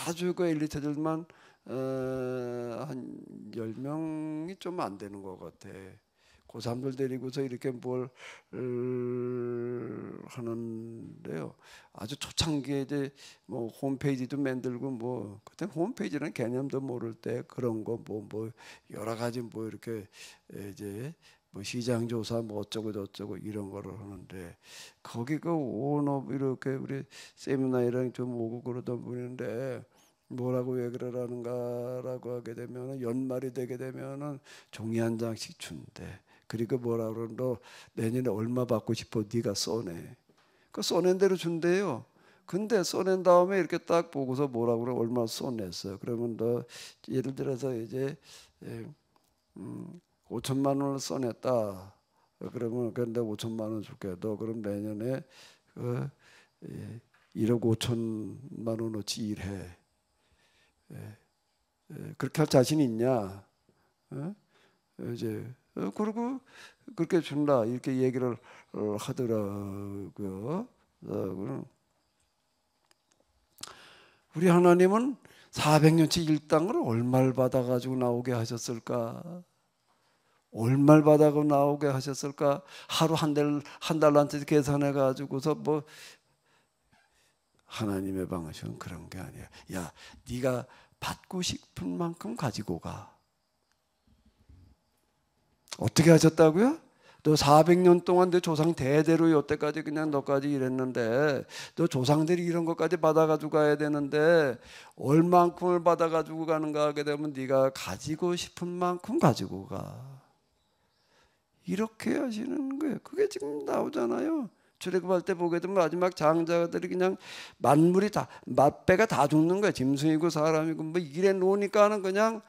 아주 그 엘리트들만 한 10명이 좀 안 되는 것 같아. 그 사람들 데리고서 이렇게 뭘 하는데요. 아주 초창기에 이제 홈페이지도 만들고 그때 홈페이지는 개념도 모를 때 그런 거 여러 가지 이렇게 이제 시장 조사 어쩌고 저쩌고 이런 거를 하는데 거기 그 오너 이렇게 우리 세미나이랑 좀 오고 그러던 분인데 뭐라고 왜 그러라는가라고 하게 되면 연말이 되게 되면은 종이 한 장씩 준대. 그리고 뭐라 그러면 너 내년에 얼마 받고 싶어? 네가 써내. 그 써낸 대로 준대요. 근데 써낸 다음에 이렇게 딱 보고서 뭐라 그래? 얼마 써냈어. 그러면 너 예를 들어서 이제 5천만 원을 써냈다. 그러면 근데 5천만 원 줄게. 너 그럼 내년에 1억 5천만 원어치 일해. 그렇게 할 자신 있냐? 이제 그리고 그렇게 준다 이렇게 얘기를 하더라고요. 우리 하나님은 400년치 일당을 얼마를 받아가지고 나오게 하셨을까? 얼마를 받아가지고 나오게 하셨을까? 하루 한 달란트 계산해가지고서 하나님의 방식은 그런 게 아니야. 야, 네가 받고 싶은 만큼 가지고 가. 어떻게 하셨다고요? 너 400년 동안 내 조상 대대로 여태까지 그냥 너까지 일했는데 너 조상들이 이런 것까지 받아가지고 가야 되는데 얼만큼을 받아가지고 가는가 하게 되면 네가 가지고 싶은 만큼 가지고 가. 이렇게 하시는 거예요. 그게 지금 나오잖아요. 출애굽할 때 보게 되면 마지막 장자들이 그냥 만물이 다 맛배가 다 죽는 거예요. 짐승이고 사람이고 뭐 이래 놓으니까는 그냥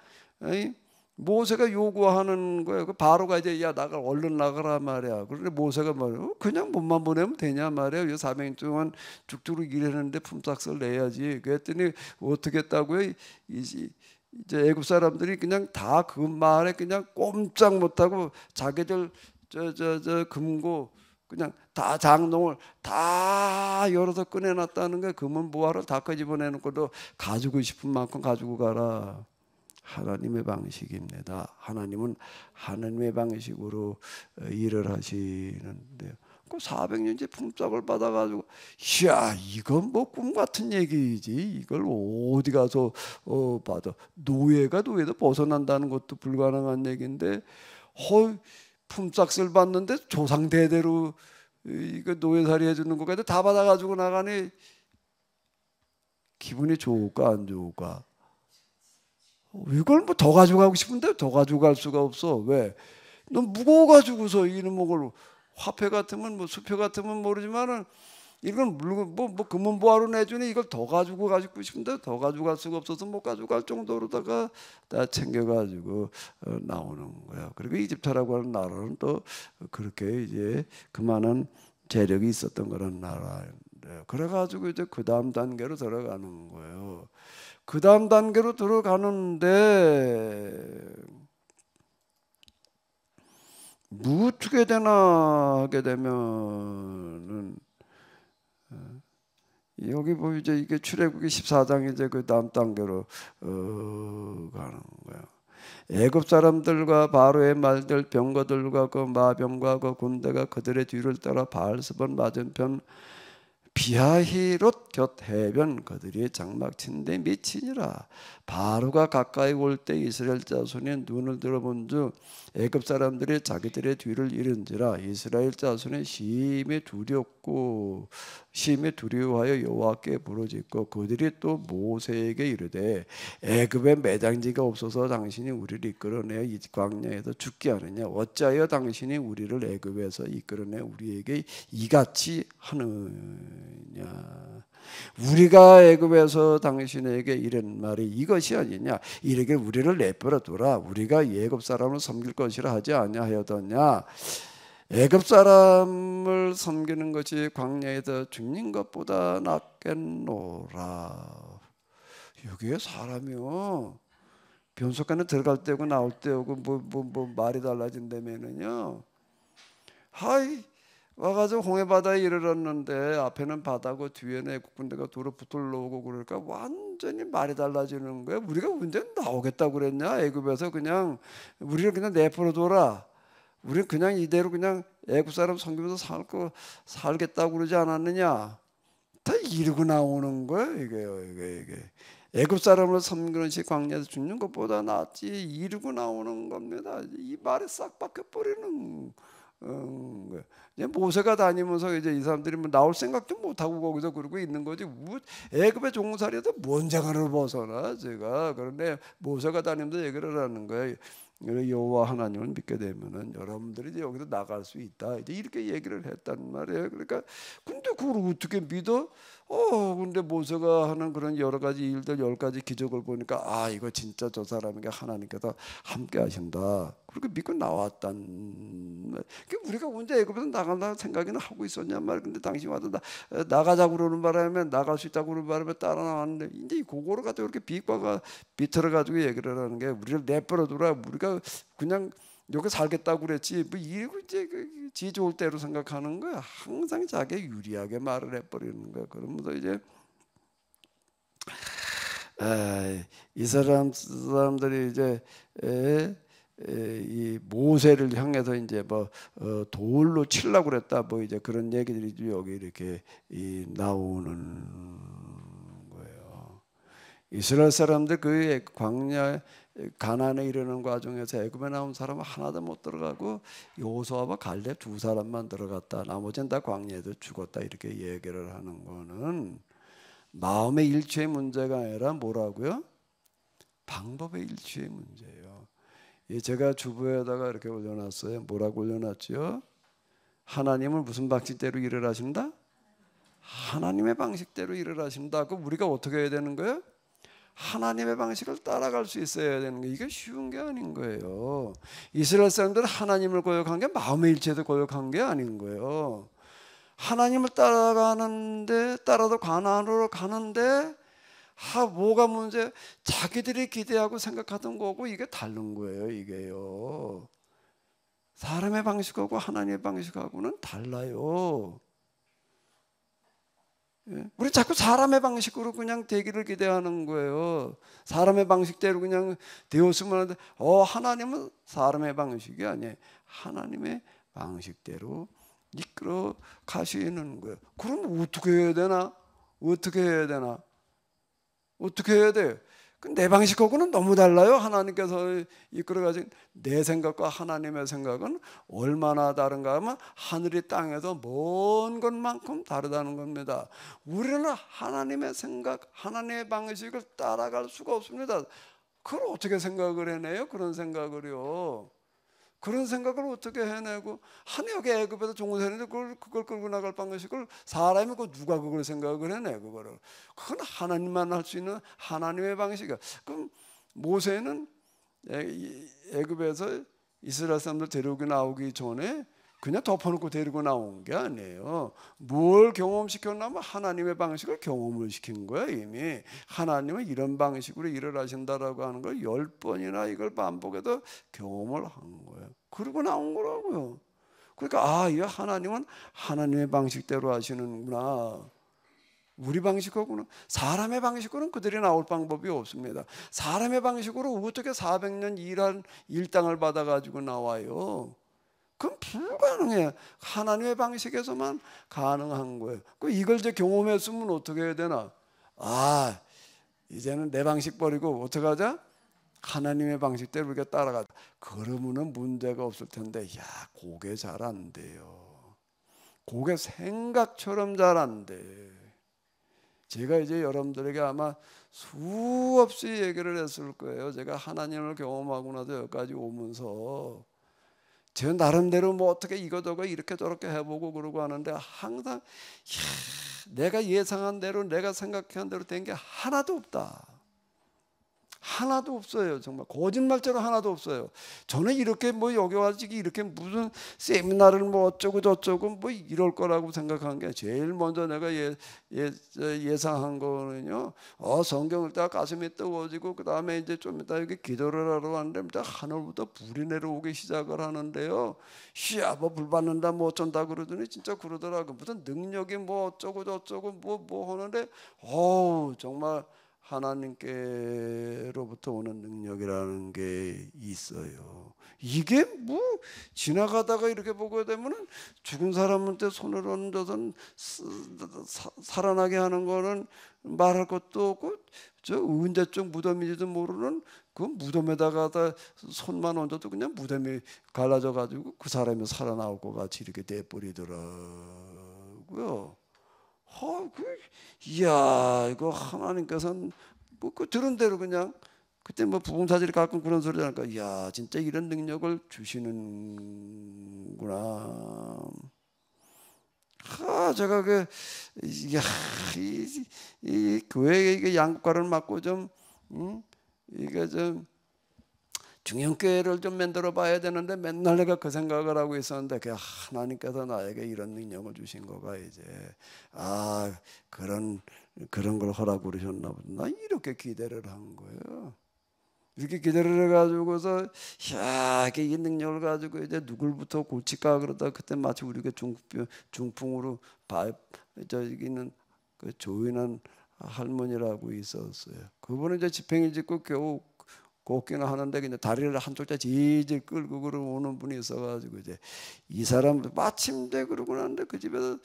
모세가 요구하는 거예요. 그 바로가 이제 야 나가 얼른 나가라 말이야. 그런데 모세가 말이야 그냥 몸만 보내면 되냐 말이야. 400년 동안 죽도록 일했는데 품삯을 내야지. 그랬더니 어떻게 했다고요? 이제 애굽 사람들이 그냥 다 그 말에 그냥 꼼짝 못하고 자기들 저 금고 그냥 다 장롱을 다 열어서 꺼내놨다는 거예요. 금은 보화를 다 끄집어내놓고도 가지고 싶은 만큼 가지고 가라. 하나님의 방식입니다. 하나님은 하나님의 방식으로 일을 하시는데요. 그 400년째 품삯을 받아가지고 이야 이건 뭐 꿈 같은 얘기지. 이걸 어디 가서 받아. 노예도 벗어난다는 것도 불가능한 얘기인데 품삯을 받는데 조상 대대로 이거 노예살이 해주는 것까지 다 받아가지고 나가니 기분이 좋을까 안 좋을까? 이걸 뭐 더 가져가고 싶은데 더 가져갈 수가 없어. 왜? 너 무거워가지고서 이놈의 걸 화폐 같으면 뭐 수표 같으면 모르지만은 이건 물건 뭐 금은 보화로 내주니 이걸 더 가지고 싶은데 더 가져갈 수가 없어서 못 가져갈 정도로다가 다 챙겨가지고 나오는 거야. 그리고 이집트라고 하는 나라는 또 그렇게 이제 그만한 재력이 있었던 그런 나라인데 그래가지고 이제 그 다음 단계로 들어가는 거예요. 그 다음 단계로 들어가는데 어떻게 되나 하게 되면은 여기 뭐 이제 이게 출애굽기 14장이 이제 그 다음 단계로 가는 거야. 애굽 사람들과 바로의 말들 병거들과 그 마병과 그 군대가 그들의 뒤를 따라 바알스본 맞은편 비하히롯 곁 해변 그들이 장막 친데 미치니라. 바로가 가까이 올 때 이스라엘 자손이 눈을 들어본 즉 애굽 사람들이 자기들의 뒤를 잃은지라. 이스라엘 자손이 심히 두려워하여 여호와께 부르짖고 그들이 또 모세에게 이르되 애굽에 매장지가 없어서 당신이 우리를 이끌어내어 이 광야에서 죽게 하느냐. 어찌하여 당신이 우리를 애굽에서 이끌어내 우리에게 이같이 하느냐. 우리가 애굽에서 당신에게 이런 말이 이것이 아니냐. 이르기를 우리를 내버려 두라. 우리가 애굽 사람을 섬길 것이라 하지 아니하였더냐. 애굽 사람을 섬기는 것이 광야에서 죽는 것보다 낫겠노라. 여기에 사람이요 변속간에 들어갈 때고 나올 때고 뭐 말이 달라진다면은요. 하이 와가지고 홍해바다에 이르렀는데 앞에는 바다고 뒤에는 애국 군대가 도로 붙들러오고 그러니까 완전히 말이 달라지는 거야. 우리가 언제 나오겠다고 그랬냐. 애굽에서 그냥 우리를 그냥 내버려둬라. 우리는 그냥 이대로 그냥 애굽 사람 섬기면서 살겠다고 그러지 않았느냐. 다 이러고 나오는 거야. 이게 애굽 사람을 섬기는 것이 광야에서 죽는 것보다 낫지. 이러고 나오는 겁니다. 이 말에 싹 바뀌어버리는 거야. 이제 모세가 다니면서 이제 이 사람들이 뭐 나올 생각도 못 하고 거기서 그러고 있는 거지. 애굽의 종살이에서 뭔 장을 벗어나 제가. 그런데 모세가 다니면서 얘기를 하는 거예요. 여호와 하나님을 믿게 되면은 여러분들이 이제 여기서 나갈 수 있다. 이제 이렇게 얘기를 했단 말이에요. 그러니까 근데 그걸 어떻게 믿어? 근데 모세가 하는 그런 여러 가지 일들 10가지 기적을 보니까 아 이거 진짜 저 사람에게 하나님께서 함께 하신다. 그렇게 믿고 나왔단. 우리가 언제 애굽에서 나간다는 생각이나 하고 있었냔 말이야. 근데 당신이 와서 나가자고 그러는 바람에 나갈 수 있다고 그러는 바람에 따라 나왔는데 이제 그거를 가지고 이렇게 비틀어 가지고 얘기를 하는 게 우리를 내버려 두라. 우리가 그냥 여기 살겠다고 그랬지 뭐 이러고 이제 지 좋을 대로 생각하는 거야. 항상 자기 유리하게 말을 해버리는 거야. 그러면서 이제 이 사람들이 이제 이 모세를 향해서 이제 뭐 돌로 치려고 그랬다 뭐 이제 그런 얘기들이 여기 이렇게 나오는 거예요. 이스라엘 사람들 그 광야 가나안에 이르는 과정에서 애굽에 나온 사람은 하나도 못 들어가고 여호수아와 갈렙 두 사람만 들어갔다. 나머지는 다 광야에서 죽었다. 이렇게 얘기를 하는 거는 마음의 일치의 문제가 아니라 뭐라고요? 방법의 일치의 문제예요. 제가 주부에다가 이렇게 올려놨어요. 뭐라고 올려놨죠? 하나님을 무슨 방식대로 일을 하신다? 하나님의 방식대로 일을 하신다. 그럼 우리가 어떻게 해야 되는 거예요? 하나님의 방식을 따라갈 수 있어야 되는 거예요. 이게 쉬운 게 아닌 거예요. 이스라엘 사람들은 하나님을 고역한 게 마음의 일체도 고역한 게 아닌 거예요. 하나님을 따라도 가나안으로 가는데 뭐가 문제? 자기들이 기대하고 생각하던 거고 이게 다른 거예요. 이게요. 사람의 방식하고 하나님의 방식하고는 달라요. 우리 자꾸 사람의 방식으로 그냥 되기를 기대하는 거예요. 사람의 방식대로 그냥 되었으면 하는데 하나님은 사람의 방식이 아니에요. 하나님의 방식대로 이끌어 가시는 거예요. 그럼 어떻게 해야 되나? 어떻게 해야 되나? 어떻게 해야 돼요? 내 방식하고는 너무 달라요. 하나님께서 이끌어가신 내 생각과 하나님의 생각은 얼마나 다른가 하면 하늘이 땅에서 먼 것만큼 다르다는 겁니다. 우리는 하나님의 생각, 하나님의 방식을 따라갈 수가 없습니다. 그걸 어떻게 생각을 해내요? 그런 생각을요. 그런 생각을 어떻게 해내고 여기 애굽에서 종살이인데 그걸 끌고 나갈 방식을 사람이 누가 그걸 생각을 해내 그거를. 그건 하나님만 할 수 있는 하나님의 방식이야. 그럼 모세는 애굽에서 이스라엘 사람들 데리고 나오기 전에 그냥 덮어놓고 데리고 나온 게 아니에요. 뭘 경험시켰냐면 하나님의 방식을 경험을 시킨 거야. 이미 하나님은 이런 방식으로 일을 하신다라고 하는 걸 10번이나 이걸 반복해서 경험을 한 거예요. 그러고 나온 거라고요. 그러니까 이 하나님은 하나님의 방식대로 하시는구나. 우리 방식하고는 사람의 방식으로는 그들이 나올 방법이 없습니다. 사람의 방식으로 어떻게 400년 일한 일당을 받아가지고 나와요? 그건 불가능해요. 하나님의 방식에서만 가능한 거예요. 이걸 이제 경험했으면 어떻게 해야 되나? 이제는 내 방식 버리고 어떻게 하자? 하나님의 방식대로 우리가 따라가자. 그러면은 문제가 없을 텐데, 그게 잘 안 돼요. 그게 생각처럼 잘 안 돼. 제가 이제 여러분들에게 아마 수없이 얘기를 했을 거예요. 제가 하나님을 경험하고 나서 여기까지 오면서 제 나름대로 어떻게 이거저거 이렇게 저렇게 해보고 그러고 하는데 항상 내가 예상한 대로 내가 생각한 대로 된 게 하나도 없다. 하나도 없어요. 정말 거짓말처럼 하나도 없어요. 저는 이렇게 여기 와서 이렇게 무슨 세미나를 어쩌고 저쩌고 이럴 거라고 생각한 게 제일 먼저 내가 예상한 거는요. 성경을 딱 가슴이 뜨거워지고 그 다음에 이제 좀 이따 여기 기도를 하러 왔는데 하늘부터 불이 내려오기 시작을 하는데요. 불 받는다 어쩐다 그러더니 진짜 그러더라고. 무슨 능력이 어쩌고 저쩌고 뭐 하는데 정말 하나님께로부터 오는 능력이라는 게 있어요. 이게 지나가다가 이렇게 보게 되면은 죽은 사람한테 손을 얹어서 살아나게 하는 거는 말할 것도 없고 저 언제적 무덤인지도 모르는 그 무덤에다가 손만 얹어도 그냥 무덤이 갈라져 가지고 그 사람이 살아나올 것 같이 이렇게 돼버리더라고요. 이거 하나님께서는 그 들은 대로 그냥 그때 부흥사절이 가끔 그런 소리 하니까 진짜 이런 능력을 주시는구나. 제가 이 교회에 이게 양국가를 맡고 이게 중형교회를 좀 만들어 봐야 되는데 맨날 내가 그 생각을 하고 있었는데 하나님께서 나에게 이런 능력을 주신 거가 이제 그런 걸 허락을 그러셨나 보다. 나 이렇게 기대를 한 거예요. 이렇게 기대를 해가지고서 이 능력을 가지고 이제 누굴부터 고칠까 그러다 그때 마치 우리가 중풍으로 있는 그 조인한 할머니라고 있었어요. 그분은 이제 집행일 짓고 겨우 걷기는 하는데 그냥 다리를 한쪽자 질질 끌고 오는 분이 있어가지고 이제 이 사람도 마침내 그러고 나는데 그 집에서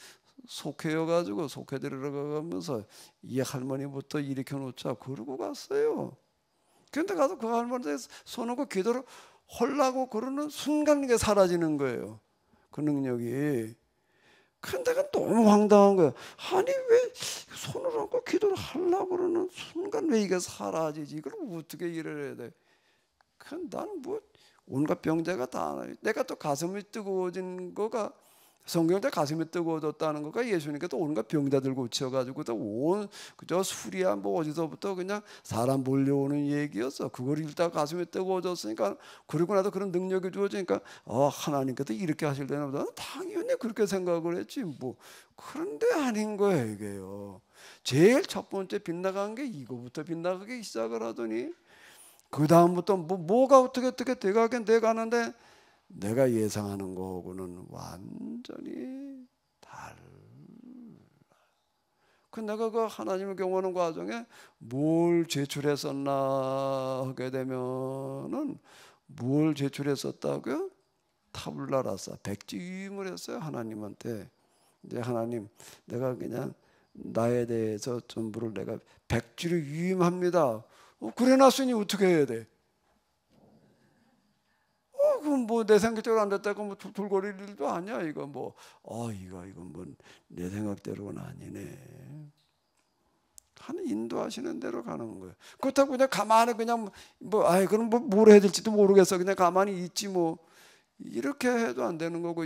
속해여가지고 속해 들어가면서 이 할머니부터 일으켜 놓자 그러고 갔어요. 그런데 가서 그 할머니한테 손하고 기도를 하려고 그러는 순간 이게 사라지는 거예요. 그 능력이. 근데 내가 너무 황당한 거예요. 왜 손을 얹고 기도를 하려고 그러는 순간 왜 이게 사라지지? 이걸 어떻게 일을 해야 돼? 나는 뭐 온갖 병자가 다 내가 또 가슴이 뜨거워진 거가 성경에 가슴이 뜨거워졌다는 거가 예수님께서 온갖 병자들 고쳐가지고 온 그저 술이야 뭐 어디서부터 그냥 사람 몰려오는 얘기였어. 그걸 읽다가 가슴이 뜨거워졌으니까 그러고 나서 그런 능력이 주어지니까 하나님께서 이렇게 하실 때는 당연히 그렇게 생각을 했지 뭐. 그런데 아닌 거예요 이게요. 제일 첫 번째 빗나간 게 이거부터 빗나가기 시작을 하더니 그 다음부터 뭐가 어떻게 돼가긴 돼가는데 내가 예상하는 거하고는 완전히 달라. 내가 그 하나님을 경험하는 과정에 뭘 제출했었나 하게 되면은 뭘 제출했었다고요? 타블라라사 백지임을 했어요 하나님한테. 이제 하나님, 내가 그냥 나에 대해서 전부를 내가 백지로 위임합니다. 그래 놨으니 어떻게 해야 돼? 그럼 뭐 내 생각대로 안 됐다고 뭐 돌고릴 일도 아니야. 이거 뭐 이건 뭐 내 생각대로는 아니네. 하는 인도하시는 대로 가는 거예요. 그렇다고 그냥 가만히 그냥 그럼 뭘 해야 될지도 모르겠어. 그냥 가만히 있지 뭐. 이렇게 해도 안 되는 거고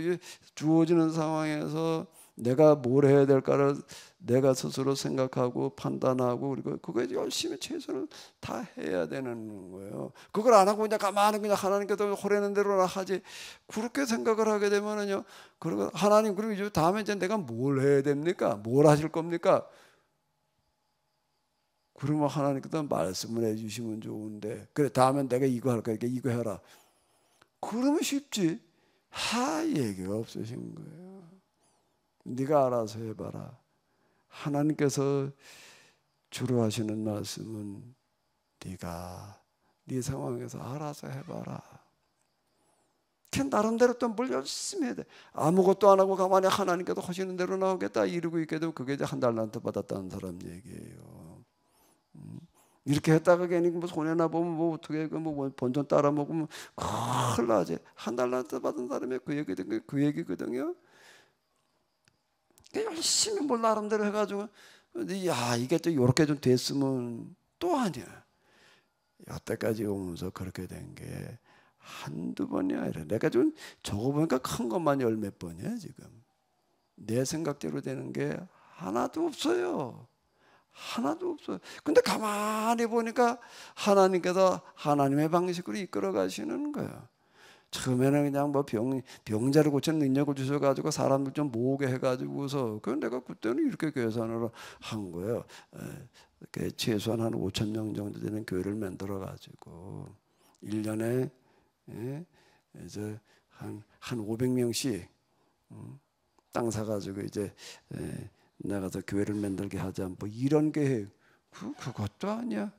주어지는 상황에서 내가 뭘 해야 될까를 내가 스스로 생각하고 판단하고 그리고 그거에 열심히 최선을 다 해야 되는 거예요. 그걸 안 하고 그냥 가만히 그냥 하나님께서 호래는 대로 하지 그렇게 생각을 하게 되면은요. 그리고 하나님 그리고 이제 다음에 이제 내가 뭘 해야 됩니까? 뭘 하실 겁니까? 그러면 하나님께서 말씀을 해주시면 좋은데 그래 다음엔 내가 이거 할 거니까 이거 해라. 그러면 쉽지. 얘기가 없으신 거예요. 네가 알아서 해봐라. 하나님께서 주로 하시는 말씀은 네가 네 상황에서 알아서 해봐라. 그냥 나름대로 또 뭘 열심히 해야 돼. 아무것도 안 하고 가만히 하나님께서 하시는 대로 나오겠다 이러고 있게 되면 그게 이제 한 달란트 받았다는 사람 얘기예요. 이렇게 했다가 괜히 뭐 손해나 보면 뭐 어떻게 뭐 본전 따라 먹으면 큰일 나지. 한 달란트 받은 사람이 그 얘기거든요. 열심히 뭘 나름대로 해가지고 이게 또 이렇게 좀 됐으면 또 아니야. 여태까지 오면서 그렇게 된 게 한두 번이 아니라 내가 좀 적어보니까 큰 것만 열 몇 번이야 지금. 내 생각대로 되는 게 하나도 없어요. 하나도 없어요. 근데 가만히 보니까 하나님께서 하나님의 방식으로 이끌어 가시는 거야. 처음에는 그냥 뭐 병자를 고치는 능력을 주셔가지고 사람들 좀 모으게 해가지고서 그 내가 그때는 이렇게 계산을 한 거예요. 최소한 한 5천 명 정도 되는 교회를 만들어 가지고 1년에 이제 한 500명씩 땅 사가지고 이제 나가서 교회를 만들게 하자 뭐 이런 계획 그것도 아니야.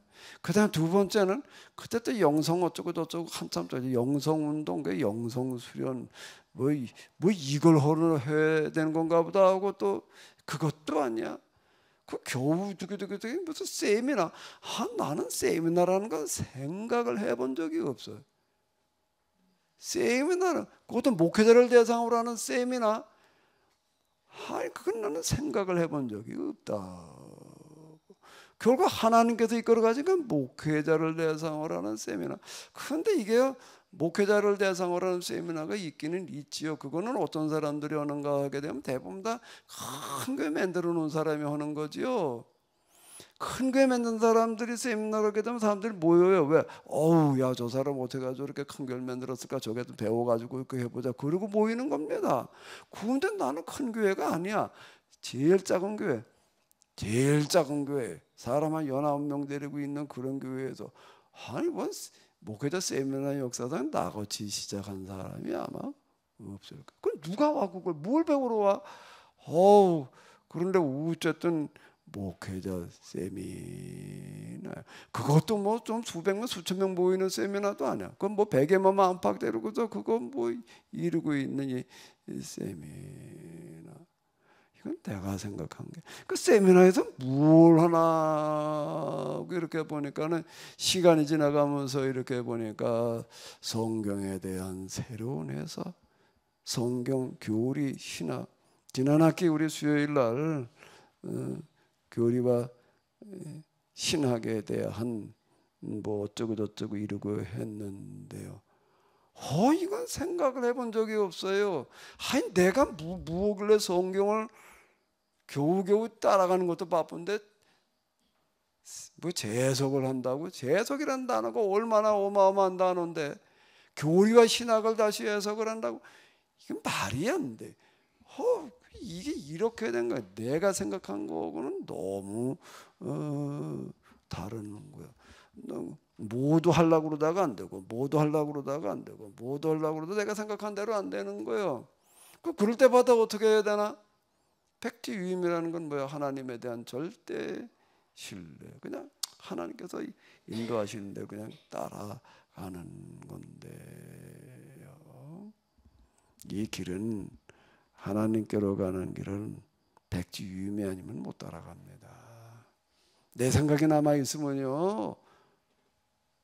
그다음 두 번째는 그때 또 영성 어쩌고 저쩌고 한참 전에 영성운동, 그 영성수련 뭐 이걸 해야 되는 건가 보다 하고 또 그것도 아니야. 그 겨우 무슨 세미나 나는 세미나라는 건 생각을 해본 적이 없어요. 세미나는 그것도 목회자를 대상으로 하는 세미나 그건 나는 생각을 해본 적이 없다. 결국 하나님께서 이끌어가지고 목회자를 대상으로 하는 세미나. 그런데 이게 목회자를 대상으로 하는 세미나가 있기는 있지요. 그거는 어떤 사람들이 하는가 하게 되면 대부분 다 큰 교회 만들어 놓은 사람이 하는 거지요. 큰 교회 만든 사람들이 세미나를 하게 되면 사람들이 모여요. 왜? 야, 저 사람 어떻게 가지고 이렇게 큰 교회를 만들었을까? 저게 좀 배워가지고 이렇게 해보자. 그러고 모이는 겁니다. 그런데 나는 큰 교회가 아니야. 제일 작은 교회. 사람 한 19명 데리고 있는 그런 교회에서 뭔 목회자 세미나 역사상 나같이 시작한 사람이 아마 없을 거야. 그럼 누가 와 그걸 뭘 배우러 와? 그런데 어쨌든 목회자 세미나 그것도 뭐 좀 수백 명 수천 명 모이는 세미나도 아니야. 그건 뭐 100에만 안팎 데리고서 그건 뭐 이루고 있는 이 세미나. 이건 내가 생각한 게 그 세미나에서 뭘 하나 이렇게 보니까는 시간이 지나가면서 이렇게 보니까 성경에 대한 새로운 해석, 성경 교리 신학. 지난 학기 우리 수요일 날 교리와 신학에 대한 뭐 어쩌고 저쩌고 이러고 했는데요. 이건 생각을 해본 적이 없어요. 아니 내가 무엇길래 성경을 겨우겨우 따라가는 것도 바쁜데 뭐 재해석을 한다고? 재해석이라는 단어가 얼마나 어마어마한 단어인데 교리와 신학을 다시 해석을 한다고? 이건 말이 안 돼. 이게 이렇게 된 거야. 내가 생각한 거하고는 너무 다른 거야. 모두 하려고 그러다가 안 되고, 모두 하려고 그러다가 안 되고, 모두 하려고 그러도 내가 생각한 대로 안 되는 거예요. 그럴 때마다 어떻게 해야 되나? 백지유임이라는 건 뭐야? 하나님에 대한 절대 신뢰. 그냥 하나님께서 인도하시는데 그냥 따라가는 건데요. 이 길은 하나님께로 가는 길은 백지유임이 아니면 못 따라갑니다. 내 생각이 남아 있으면요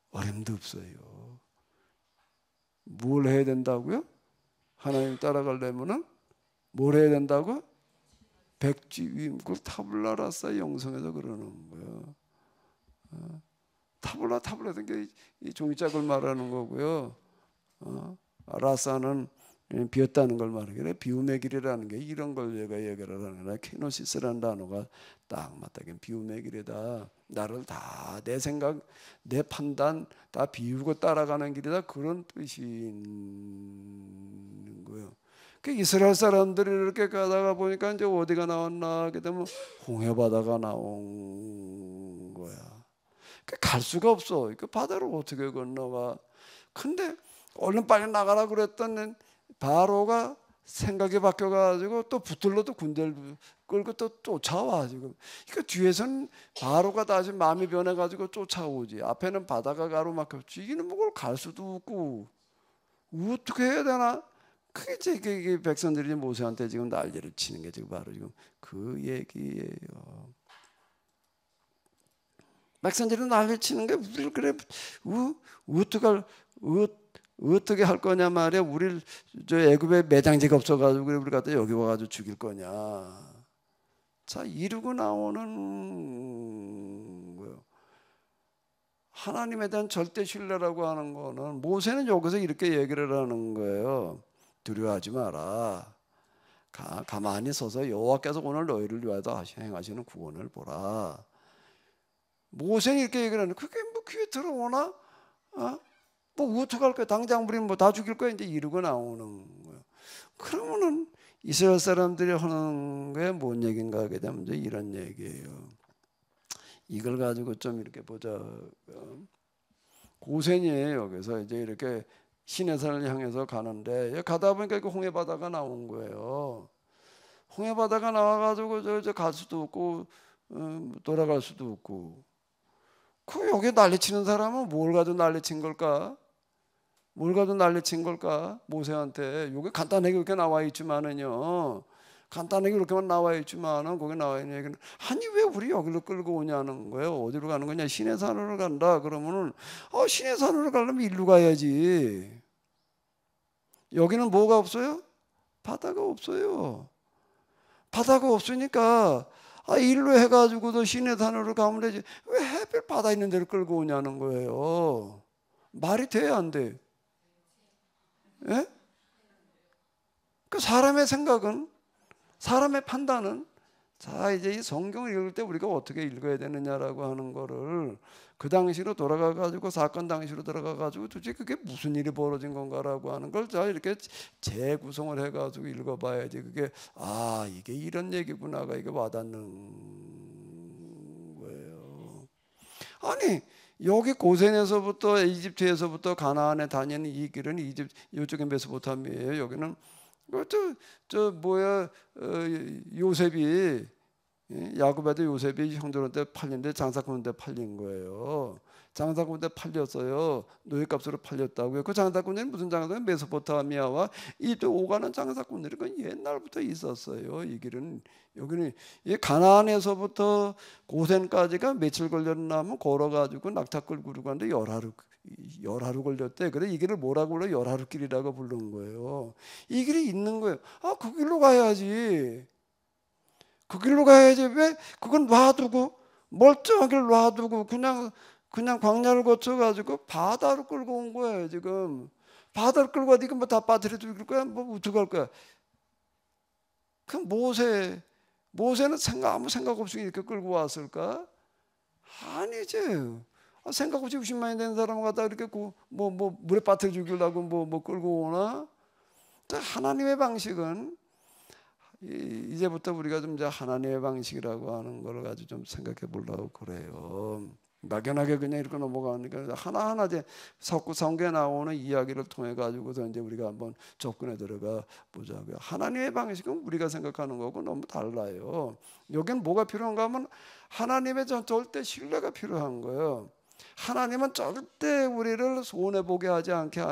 어림도 없어요. 뭘 해야 된다고요? 하나님 따라가려면은 뭘 해야 된다고? 백지위임, 그걸 타블라라사 영성에서 그러는 거예요. 타블라는 게 이 종이짝을 말하는 거고요. 라사는 비었다는 걸 말하는 게 비움의 길이라는 게 이런 걸 얘가 얘기를 하는 거야. 케노시스라는 단어가 딱 맞다. 비움의 길이다. 나를 다 내 생각, 내 판단 다 비우고 따라가는 길이다. 그런 뜻이 있는 거예요. 그 이스라엘 사람들이 이렇게 가다가 보니까 이제 어디가 나왔나 하게 되면 홍해 바다가 나온 거야. 갈 수가 없어. 그 바다를 어떻게 건너가? 근데 얼른 빨리 나가라 그랬더니 바로가 생각이 바뀌어가지고 또 붙들러도 군대를 끌고 또 쫓아와 지금. 그러니까 뒤에서는 바로가 다시 마음이 변해가지고 쫓아오지. 앞에는 바다가 가로막혔지. 이는 뭐 갈 수도 없고 어떻게 해야 되나? 그게 이제 백성들이 모세한테 지금 난리를 치는 게 지금 바로 지금 그 얘기예요. 백성들이 난리 치는 게 우리를 그래 어떻게 할 거냐 말이야. 우리를 저 애굽에 매장지가 없어가지고 우리 갖다 여기 와가지고 죽일 거냐. 자 이러고 나오는 거예요. 하나님에 대한 절대 신뢰라고 하는 거는 모세는 여기서 이렇게 얘기를 하는 거예요. 두려워하지 마라. 가만히 서서 여호와께서 오늘 너희를 위하여 행하시는 구원을 보라. 모세는 이렇게 얘기를 하는. 그게 뭐 귀에 들어오나? 뭐 어떡할 거야? 당장 우리는 뭐 다 죽일 거야? 이제 이러고 나오는 거예요. 그러면은 이스라엘 사람들이 하는 게 뭔 얘기인가 하게 되면 이제 이런 얘기예요. 이걸 가지고 좀 이렇게 보자. 고센이에요. 그래서 이제 이렇게 시내산을 향해서 가는데 가다 보니까 그 홍해 바다가 나온 거예요. 홍해 바다가 나와가지고 저 갈 수도 없고 돌아갈 수도 없고. 그 여기 난리치는 사람은 뭘 가지고 난리친 걸까? 뭘 가지고 난리친 걸까? 모세한테 여기 간단하게 이렇게 나와 있지만은요. 간단하게 이렇게만 나와 있지만은 거기 나와 있는 얘기는 아니 왜 우리 여기로 끌고 오냐는 거예요. 어디로 가는 거냐? 시내산으로 간다. 그러면은 시내산으로 가려면 일로 가야지. 여기는 뭐가 없어요? 바다가 없어요. 바다가 없으니까 일로 해가지고도 시내산으로 가면 되지. 왜 하필 바다 있는 데를 끌고 오냐는 거예요. 말이 돼야 안 돼? 예? 그 사람의 생각은, 사람의 판단은, 자 이제 이 성경을 읽을 때 우리가 어떻게 읽어야 되느냐라고 하는 거를 그 당시로 돌아가 가지고 사건 당시로 들어가 가지고 도대체 그게 무슨 일이 벌어진 건가라고 하는 걸 자 이렇게 재구성을 해 가지고 읽어봐야지 그게 이게 이런 얘기구나가 이게 와닿는 거예요. 아니 여기 고센에서부터 이집트에서부터 가나안에 다니는 이 길은 이쪽에 메소포타미아예요. 여기는 요셉이 야곱에도 요셉이 형들한테 팔린데 장사꾼한테 팔린 거예요. 장사꾼한테 팔렸어요. 노예값으로 팔렸다고요. 그 장사꾼이 무슨 장사꾼? 메소포타미아와 이또 오가는 장사꾼들이 그 옛날부터 있었어요. 이 길은 여기는 가나안에서부터 고센까지가 며칠 걸렸나면 걸어가지고 낙타 끌고 가는데 열하루 걸렸대. 그래 이 길을 뭐라고 불러? 열하루 길이라고 부르는 거예요. 이 길이 있는 거예요. 그 길로 가야지. 그 길로 가야지. 왜 그건 놔두고 멀쩡하게 놔두고 그냥 그냥 광야를 거쳐가지고 바다로 끌고 온 거예요. 지금 바다를 끌고 가도 이거 뭐 다 빠뜨려 죽일 거야? 뭐 어떻게 할 거야? 그 모세는 아무 생각 없이 이렇게 끌고 왔을까? 아니지. 생각 없이 60만이 되는 사람을 갖다 이렇게 물에 빠뜨려 죽이려고 뭐 끌고 오나? 하나님의 방식은 이제부터 우리가 좀 이제 하나님의 방식이라고 하는 걸 가지고 좀 생각해 보려고 그래요. 막연하게 그냥 이렇게 넘어가니까 하나하나 이제 성경에 나오는 이야기를 통해 가지고서 이제 우리가 한번 접근해 들어가 보자고요. 하나님의 방식은 우리가 생각하는 거고 너무 달라요. 여기는 뭐가 필요한가 하면 하나님의 절대 신뢰가 필요한 거예요. 하나님은 절대 우리를 손해 보게 하지 않게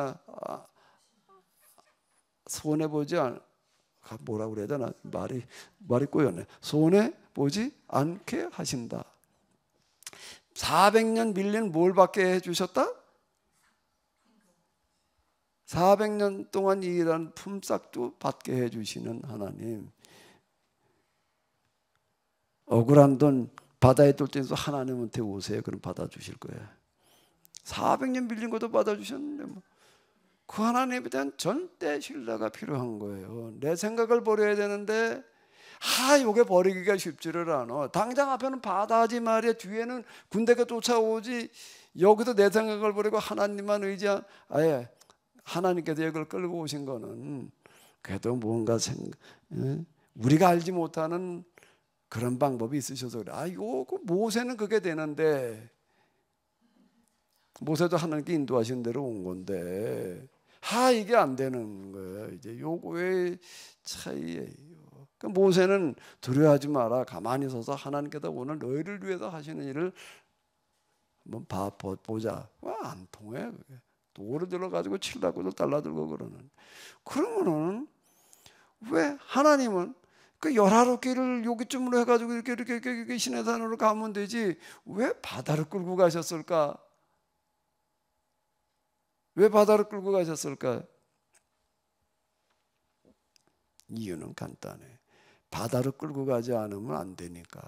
손해 보지 뭐라 그래야 되나 말이 꼬였네. 손해 보지 않게 하신다. 400년 밀린 뭘 받게 해주셨다? 400년 동안 일한 품삯도 받게 해주시는 하나님. 억울한 돈 바다에 뜰 때도 하나님한테 오세요. 그럼 받아주실 거예요. 400년 밀린 것도 받아주셨는데 뭐. 그 하나님에 대한 절대 신뢰가 필요한 거예요. 내 생각을 버려야 되는데 요게 버리기가 쉽지를 않아. 당장 앞에는 바다지 말이야. 뒤에는 군대가 쫓아오지. 여기서 내 생각을 버리고 하나님만 의지한 하나님께서 이걸 끌고 오신 거는 그래도 뭔가 우리가 알지 못하는 그런 방법이 있으셔서 그래. 모세는 그게 되는데 모세도 하나님께 인도하신 대로 온 건데 이게 안 되는 거예요. 이제 요거의 차이예요. 모세는 두려워하지 마라. 가만히 서서 하나님께서 오늘 너희를 위해서 하시는 일을 한번 보자. 안 통해. 그게. 돌을 들어가지고 칠라고도 달라들고 그러면은 왜 하나님은 그 열하루길을 여기쯤으로 해가지고 이렇게 시내산으로 가면 되지 왜 바다를 끌고 가셨을까? 왜 바다를 끌고 가셨을까? 이유는 간단해. 바다를 끌고 가지 않으면 안 되니까.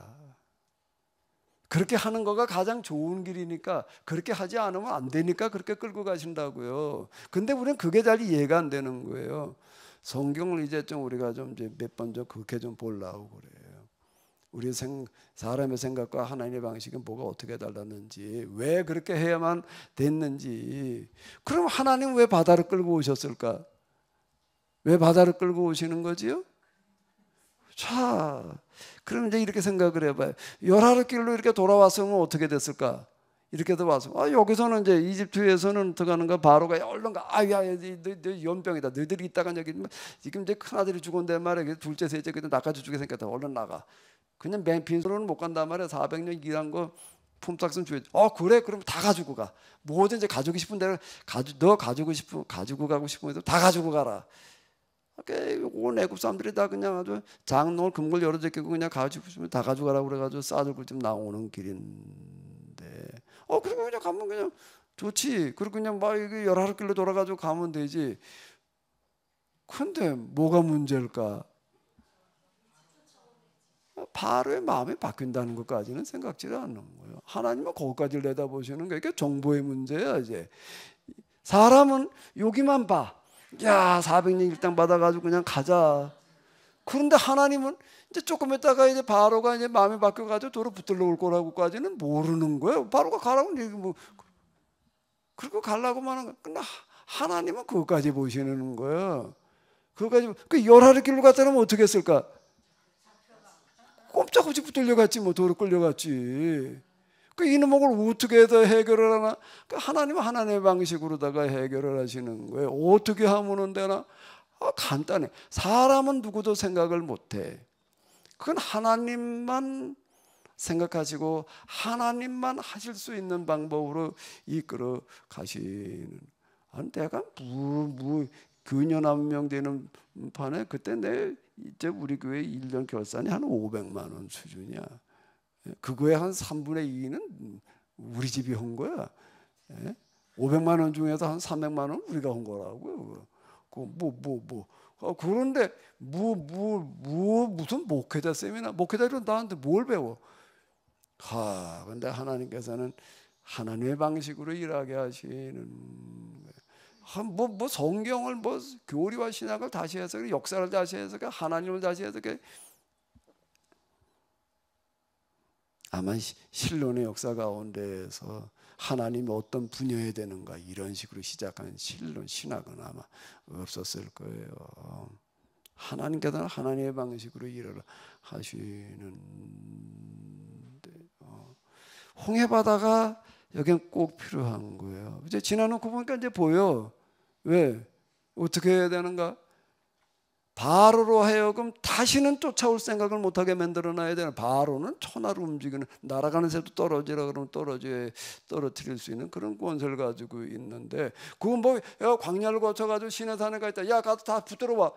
그렇게 하는 거가 가장 좋은 길이니까 그렇게 하지 않으면 안 되니까 그렇게 끌고 가신다고요. 근데 우리는 그게 잘 이해가 안 되는 거예요. 성경을 이제 좀 우리가 좀 이제 몇 번 좀 그렇게 좀 보려고 그래요. 우리 사람의 생각과 하나님의 방식은 뭐가 어떻게 달랐는지, 왜 그렇게 해야만 됐는지. 그럼 하나님 왜 바다를 끌고 오셨을까? 왜 바다를 끌고 오시는 거지요? 자, 그럼 이제 이렇게 생각을 해봐요. 열하루길로 이렇게 돌아왔으면 어떻게 됐을까? 이렇게 와서 여기서는 이제 이집트에서는 어떻게 하는가? 바로가 얼른 가. 너 연병이다. 너희들이 있다가 여기 지금 이제 큰 아들이 죽었는데 말이야. 둘째 셋째 그때 낚아지 죽게 생겼다. 얼른 나가. 그냥 빈손으로는 못 간단 말이야. 400년 일한 거 품삯은 줘야지. 그래? 그럼 다 가지고 가. 뭐든지 가지고 싶은 대로 너 가지고 가고 싶은 대로 다 가지고 가라. 온 애굽 사람들이 다 그냥 아주 장롱을 금고를 열어 제끼고 그냥 가지고 싶으면 다 가져가라고 그래가지고 싸들고 좀 나오는 길인데 그리고 그냥 가면 그냥 좋지. 그리고 그냥 막 이게 열하루길로 돌아가지고 가면 되지. 근데 뭐가 문제일까? 바로의 마음이 바뀐다는 것까지는 생각지를 않는 거예요. 하나님은 거기까지 내다보시는 게 이게 정보의 문제야. 이제 사람은 여기만 봐. 400년 일당 받아가지고 그냥 가자. 그런데 하나님은 이제 조금 있다가 이제 바로가 이제 마음이 바뀌어가지고 도로 붙들러 올 거라고까지는 모르는 거예요. 바로가 가라고 얘기 그리고 가려고만 하는 거야. 근데 하나님은 그것까지 보시는 거예요. 그것까지 그 열하루 길로 갔다면 어떻게 했을까? 꼼짝없이 붙들려갔지 뭐 도로 끌려갔지. 이놈을 어떻게 해서 해결을 하나? 하나님은 하나님의 방식으로다가 해결을 하시는 거예요. 어떻게 하면 되나? 간단해. 사람은 누구도 생각을 못해. 그건 하나님만 생각하시고 하나님만 하실 수 있는 방법으로 이끌어 가시는. 내가 교인연 한 명 되는 판에 그때 이제 우리 교회 1년 결산이 한 500만 원 수준이야. 그거의 한 3분의 2는 우리 집이 한 거야. 500만 원 중에서 한 300만 원 우리가 한 거라고요. 그런데 무슨 목회자 세미나 목회자로 나한테 뭘 배워? 근데 하나님께서는 하나님의 방식으로 일하게 하시는 거예요. 뭐 성경을 뭐 교리와 신학을 다시 해석해, 역사를 다시 해석해, 하나님을 다시 해석해. 아마 신론의 역사 가운데에서 하나님이 어떤 분야에 되는가 이런 식으로 시작하는 신론, 신학은 아마 없었을 거예요. 하나님께서는 하나님의 방식으로 일을 하시는데, 홍해바다가 여긴 꼭 필요한 거예요. 이제 지나놓고 보니까 이제 보여. 왜? 어떻게 해야 되는가? 바로로 하여금 다시는 쫓아올 생각을 못하게 만들어놔야 되는. 바로는 천하로 움직이는, 날아가는 새도 떨어지라 그러면 떨어뜨릴 수 있는 그런 권세를 가지고 있는데, 그건 뭐 광야를 거쳐가지고 시내산에 가 있다, 야 가서 다 붙들어와,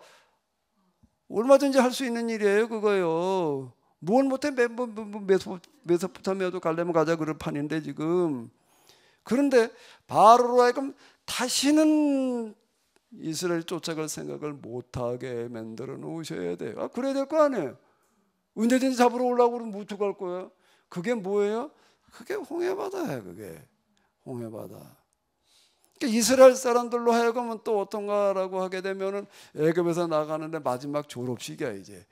얼마든지 할 수 있는 일이에요 그거요. 뭘 못해? 메소포타미아도 가려면 가자 그럴 판인데 지금. 그런데 바로로 하여금 다시는 이스라엘 쫓아갈 생각을 못하게 만들어 놓으셔야 돼요. 그래야 될 거 아니에요. 언제든지 잡으러 오려고 그러면 못 갈 거예요. 그게 뭐예요? 그게 홍해바다예요. 그게 홍해바다. 그러니까 이스라엘 사람들로 하여금은 또 어떤가라고 하게 되면은 애굽에서 나가는데 마지막 졸업식이야 이제.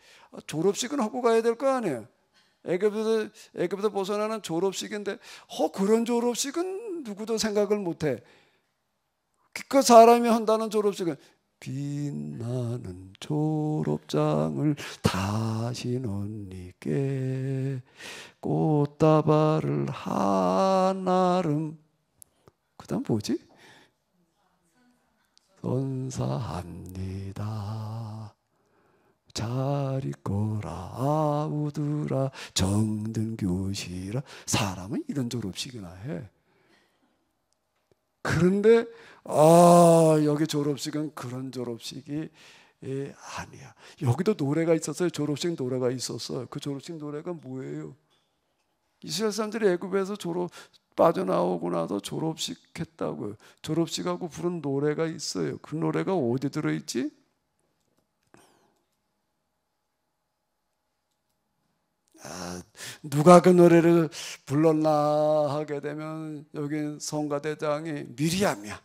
졸업식은 하고 가야 될 거 아니에요. 애굽에서 벗어나는 졸업식인데, 그런 졸업식은 누구도 생각을 못해. 그 사람이 한다는 졸업식은 빛나는 졸업장을 다시 넌니께 꽃다발을 한아름, 그 다음 뭐지? 선사합니다. 잘 있거라 아우들아 정든 교시라. 사람은 이런 졸업식이나 해. 그런데 여기 졸업식은 그런 졸업식이 아니야. 여기도 노래가 있었어요. 졸업식 노래가 있었어요. 그 졸업식 노래가 뭐예요? 이스라엘 사람들이 애굽에서 빠져나오고 나서 졸업식 했다고요. 졸업식하고 부른 노래가 있어요. 그 노래가 어디 들어있지? 누가 그 노래를 불렀나 하게 되면 여기 성가대장이 미리암이야.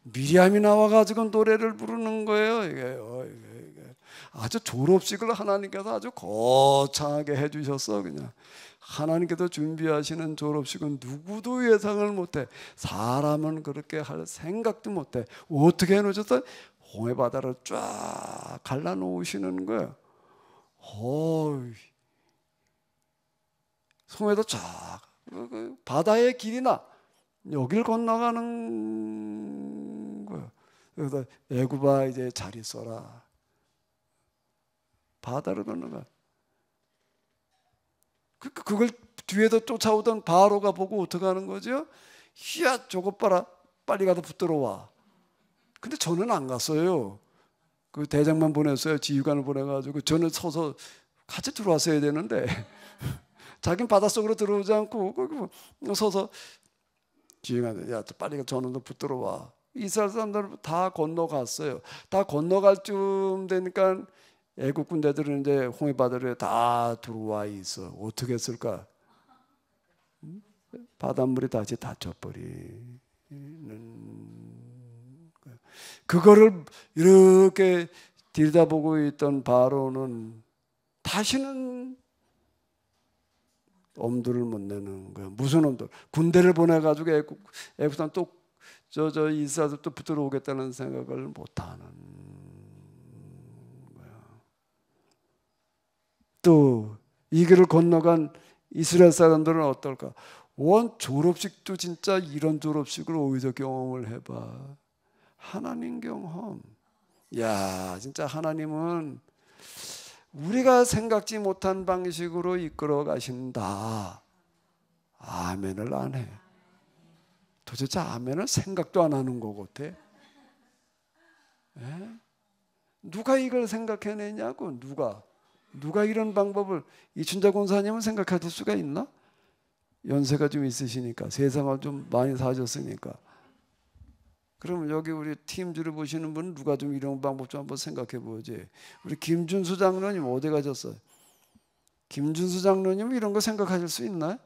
미리암이 나와가지고 노래를 부르는 거예요. 이게 아주 졸업식을 하나님께서 아주 거창하게 해주셨어. 그냥 하나님께서 준비하시는 졸업식은 누구도 예상을 못해. 사람은 그렇게 할 생각도 못해. 어떻게 해놓으셨어요? 홍해바다를 쫙 갈라놓으시는 거예요. 송에도 쫙 바다의 길이나 여길 건너가는 거예요. 그래서 애굽아 이제 잘 있어라. 바다를 건너가. 그걸 뒤에서 쫓아오던 바로가 보고 어떻게 하는 거죠? 이야 저것 봐라, 빨리 가서 붙들어와. 근데 저는 안 갔어요. 그 대장만 보냈어요. 지휘관을 보내가지고. 저는 서서 같이 들어왔어야 되는데 자기는 바닷속으로 들어오지 않고 서서 지휘관이 야 빨리 저놈도 붙들어와. 이스라엘 사람들 다 건너갔어요. 다 건너갈 쯤 되니까 애국 군대들은 이제 홍해바다에 다 들어와 있어. 어떻게 했을까? 바닷물이 다시 닫혀버리는 거예요. 그거를 이렇게 들여다보고 있던 바로는 다시는 엄두를 못 내는 거예요. 무슨 엄두? 군대를 보내가지고 애국산 또 이스라엘 또 붙들어 오겠다는 생각을 못하는 거예요. 또 이 길을 건너간 이스라엘 사람들은 어떨까? 원 졸업식도 진짜 이런 졸업식을 어디서 경험을 해봐. 하나님 경험. 야 진짜 하나님은 우리가 생각지 못한 방식으로 이끌어 가신다. 아멘을 안 해. 도대체 아멘을 생각도 안 하는 것 같아. 누가 이걸 생각해내냐고. 누가 이런 방법을, 이춘자 권사님은 생각할 수가 있나? 연세가 좀 있으시니까, 세상을 좀 많이 사셨으니까. 그럼 여기 우리 팀주를 보시는 분은 누가 좀 이런 방법 좀 한번 생각해 보지. 우리 김준수 장로님 어디 가셨어요? 김준수 장로님 이런 거 생각하실 수 있나요?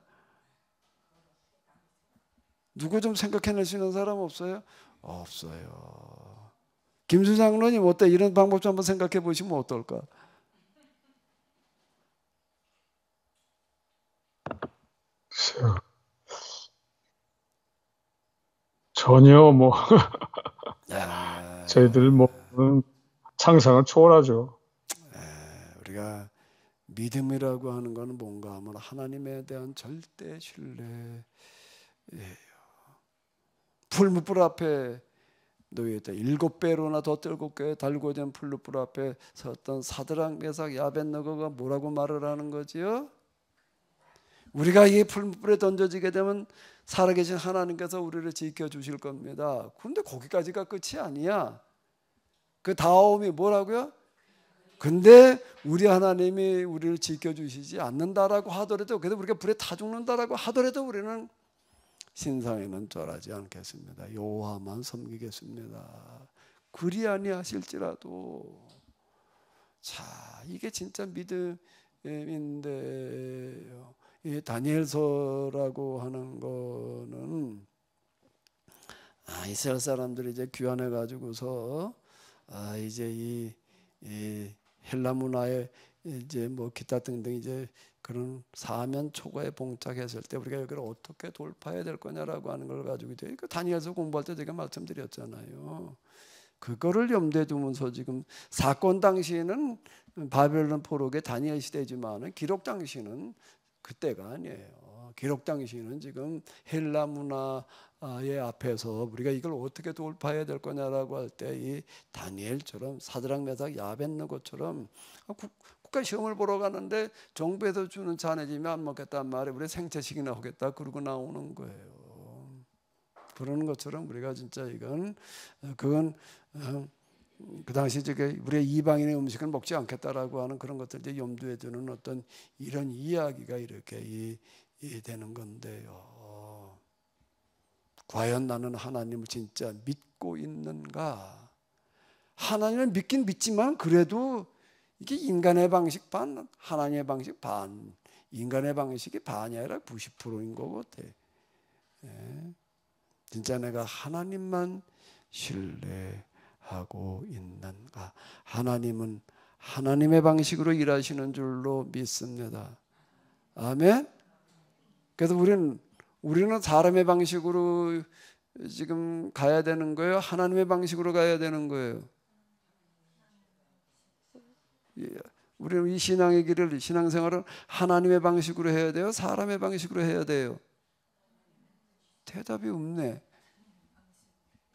누구 좀 생각해낼 수 있는 사람 없어요? 없어요. 김수 장로님 어때? 이런 방법 좀 한번 생각해 보시면 어떨까? 전혀 뭐 에, 저희들 뭐 상상을 초월하죠. 우리가 믿음이라고 하는 것은 뭔가 하면 하나님에 대한 절대 신뢰예요. 풀무불 앞에 놓여있다. 7배로나 더 뜨겁게 달구어진 풀무불 앞에 섰던 사드락 메삭 야벳느고가 뭐라고 말을 하는 거지요? 우리가 이 풀무불에 던져지게 되면 살아계신 하나님께서 우리를 지켜주실 겁니다. 근데 거기까지가 끝이 아니야. 그 다음이 뭐라고요? 근데 우리 하나님이 우리를 지켜주시지 않는다라고 하더라도, 그래도 우리가 불에 타 죽는다라고 하더라도 우리는 신상에는 절하지 않겠습니다. 여호와만 섬기겠습니다. 그리 아니하실지라도. 자, 이게 진짜 믿음인데요. 이 다니엘서라고 하는 거는 이스라엘 사람들이 이제 귀환해 가지고서 이제 이 헬라 문화에 이제 뭐 기타 등등 이제 그런 사면 초과에 봉착했을 때 우리가 여기를 어떻게 돌파해야 될 거냐라고 하는 걸 가지고 이제 그 다니엘서 공부할 때 제가 말씀드렸잖아요. 그거를 염두에 두면서 지금 사건 당시에는 바벨론 포로의 다니엘 시대지만 기록 당시는 그때가 아니에요. 기록 당시는 지금 헬라 문화의 앞에서 우리가 이걸 어떻게 돌파해야 될 거냐라고 할 때 이 다니엘처럼 사드락 메삭 야벳느고처럼 국가 시험을 보러 가는데 정부에서 주는 자네집이 안 먹겠단 말이에요. 우리 생채식이나 하겠다 그러고 나오는 거예요. 그러는 것처럼 우리가 진짜 그건 그 당시 우리의 이방인의 음식을 먹지 않겠다라고 하는 그런 것들 이제 염두에 두는 어떤 이런 이야기가 이렇게 되는 건데요. 과연 나는 하나님을 진짜 믿고 있는가? 하나님을 믿긴 믿지만 그래도 이게 인간의 방식 반, 하나님의 방식 반. 인간의 방식이 반이 아니라 90%인 것 같아. 진짜 내가 하나님만 신뢰하고 있는가? 하나님은 하나님의 방식으로 일하시는 줄로 믿습니다. 아멘. 그래서 우리는 사람의 방식으로 지금 가야 되는 거예요? 하나님의 방식으로 가야 되는 거예요? 우리는 이 신앙의 길을, 신앙생활을 하나님의 방식으로 해야 돼요? 사람의 방식으로 해야 돼요? 대답이 없네.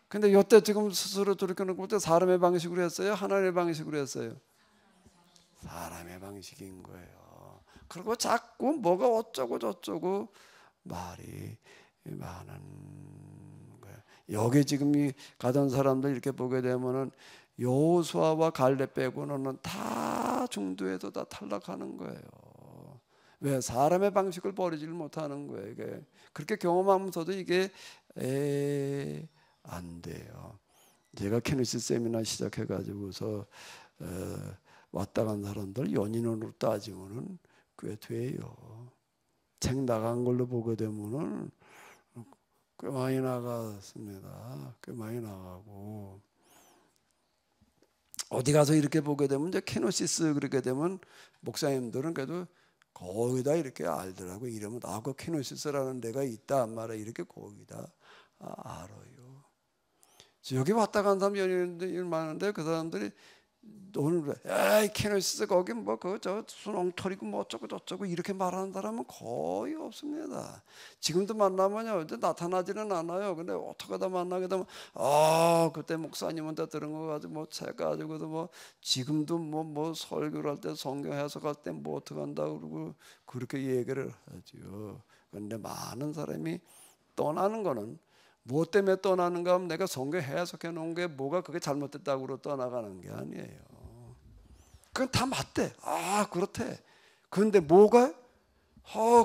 근데 여태 지금 스스로 돌이켜놓고 볼 때 사람의 방식으로 했어요? 하나님의 방식으로 했어요? 사람의 방식인 거예요. 그리고 자꾸 뭐가 어쩌고 저쩌고 말이 많은 거예요. 여기 지금 이 가던 사람들 이렇게 보게 되면은 여호수아와 갈렙 빼고는 다 중도에서 다 탈락하는 거예요. 왜? 사람의 방식을 버리질 못하는 거예요. 이게 그렇게 경험하면서도 이게 안 돼요. 제가 케니스 세미나 시작해가지고서 왔다 간 사람들 연인으로 따지면은 꽤 돼요. 책 나간 걸로 보게 되면은 꽤 많이 나갔습니다. 꽤 많이 나가고 어디 가서 이렇게 보게 되면 이제 케노시스 그렇게 되면 목사님들은 그래도 거의 다 이렇게 알더라고. 이러면 그 케노시스라는 데가 있다 말아 이렇게 거의 다 알아요. 여기 왔다 간 사람 연인들이 많은데 그 사람들이 오늘 에이 케노시스 거기 뭐 저 순엉터리고 뭐 어쩌고 저쩌고 이렇게 말하는 사람은 거의 없습니다. 지금도 만나면요 나타나지는 않아요. 근데 어떻게 다 만나게 되면 그때 목사님한테 들은 거 가지고 뭐 책 가지고도 뭐 지금도 뭐 설교를 할 때 성경 해석할 때 뭐 어떻게 한다 그러고 그렇게 얘기를 하죠. 그런데 많은 사람이 떠나는 거는 무엇 때문에 떠나는가 하면 내가 성경 해석해 놓은 게 뭐가 그게 잘못됐다고 떠나가는 게 아니에요. 그건 다 맞대. 그렇대. 그런데 뭐가?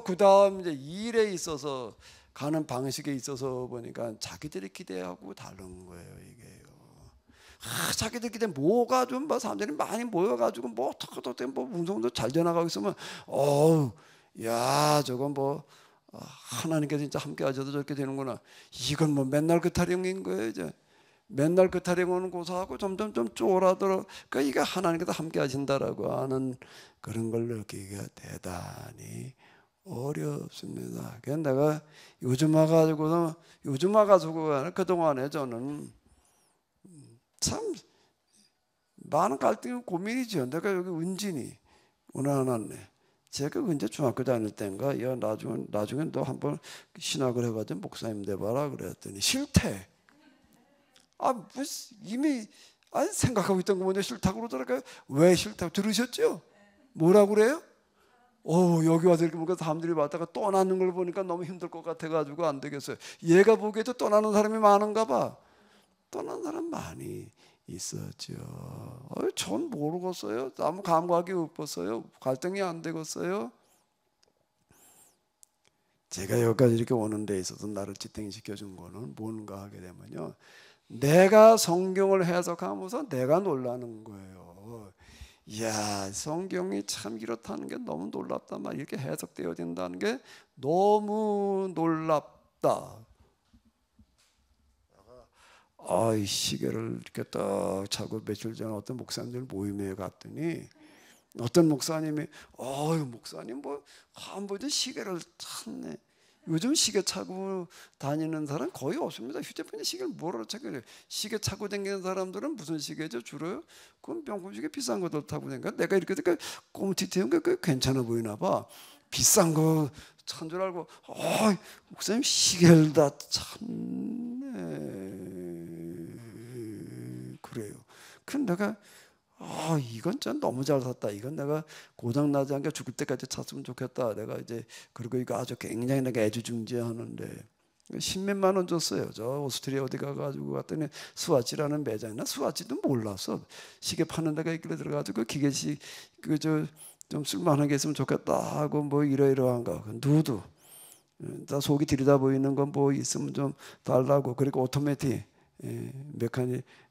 그 다음 이제 일에 있어서 가는 방식에 있어서 보니까 자기들이 기대하고 다른 거예요, 이게요. 자기들 기대 뭐가 좀 뭐 사람들이 많이 모여가지고 뭐 어떻게 뭐 운송도 잘 되나가고 있으면 야 저건 뭐 하나님께서 진짜 함께 하셔도 저렇게 되는구나. 이건 뭐 맨날 그 타령인 거예요. 이제 맨날 그 타령은 고사하고 점점 좀 쪼그라들어. 그러니까 이게 하나님께서 함께 하신다라고 하는 그런 걸 느끼기가 대단히 어렵습니다. 그래서 내가 요즘 와가지고 그동안에 저는 참 많은 갈등이 고민이죠. 내가 여기 은진이 오늘 하나네. 제가 언제 중학교 다닐 때인가, 야 나중에 너 한번 신학을 해가지고 목사님 돼봐라 그랬더니 싫대. 이미 생각하고 있던 거 먼저 싫다고 그러더라고요. 왜 싫다고 들으셨죠? 뭐라고 그래요? 여기 와서 이렇게 보니까 사람들이 왔다가 떠나는 걸 보니까 너무 힘들 것 같아가지고 안 되겠어요. 얘가 보기에도 떠나는 사람이 많은가 봐. 떠나는 사람 많이 있었죠. 전 모르겠어요. 아무 감각이 없었어요. 갈등이 안 되겠어요. 제가 여기까지 이렇게 오는 데 있어서 나를 지탱시켜준 거는 뭔가 하게 되면요, 내가 성경을 해석하면서 내가 놀라는 거예요. 이야, 성경이 참 이렇다는 게 너무 놀랍다. 막 이렇게 해석되어진다는 게 너무 놀랍다. 이 시계를 이렇게 딱 차고 며칠 전에 어떤 목사님들 모임에 갔더니 어떤 목사님이 목사님 한번 시계를 찾네. 요즘 시계 차고 다니는 사람 거의 없습니다. 휴대폰에 시계를 뭐로 차고, 시계 차고 다니는 사람들은 무슨 시계죠? 주로요? 그건 명품 시계 비싼 거들 타고 다니까. 내가 이렇게 되니까 꼼티티한 게 괜찮아 보이나 봐. 비싼 거 찬 줄 알고 목사님 시계를 다 찾네. 그래요. 근데 내가 이건 진짜 너무 잘 샀다. 이건 내가 고장 나지 않게 죽을 때까지 찼으면 좋겠다. 내가 이제 그리고 이거 아주 굉장히 내가 애지중지하는데 10몇만 원 줬어요. 저 오스트리아 어디 가가지고 갔더니 스와치라는 매장이나 스와치도 몰랐어. 시계 파는 데가 있길래 들어가지고 기계식 좀 쓸만하게 했으면 좋겠다 하고 이러이러한가. 누드 다 속이 들여다 보이는 건 있으면 좀 달라고. 그리고 오토매틱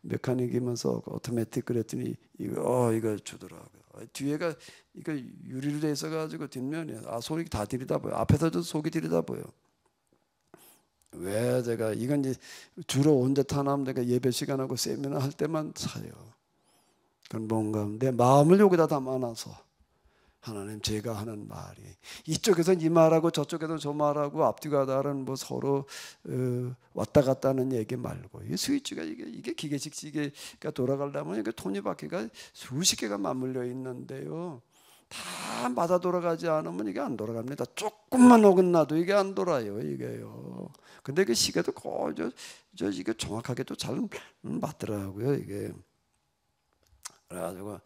메카닉이면서 오토매틱 그랬더니 이거 주더라고요. 뒤에가 이거 유리로 돼 있어가지고 뒷면에 속이 다 들여다 보여. 앞에서도 속이 들여다 보여. 왜 제가 이건 이제 주로 언제 타나면 내가 예배 시간하고 세미나 할 때만 사요. 그건 뭔가 내 마음을 여기다 담아놔서 하나님, 제가 하는 말이 이쪽에서는 이 말하고 저쪽에서는 저 말하고 앞뒤가 다른 서로 왔다 갔다 하는 얘기 말고, 이 스위치가 이게 기계식 시계가 돌아가려면 이게 톱니바퀴가 수십 개가 맞물려 있는데요, 다 맞아 돌아가지 않으면 이게 안 돌아갑니다. 조금만 어긋나도 이게 안 돌아요, 이게요. 근데 그 시계도 거의 이게 정확하게도 잘 맞더라고요, 이게. 그래가지고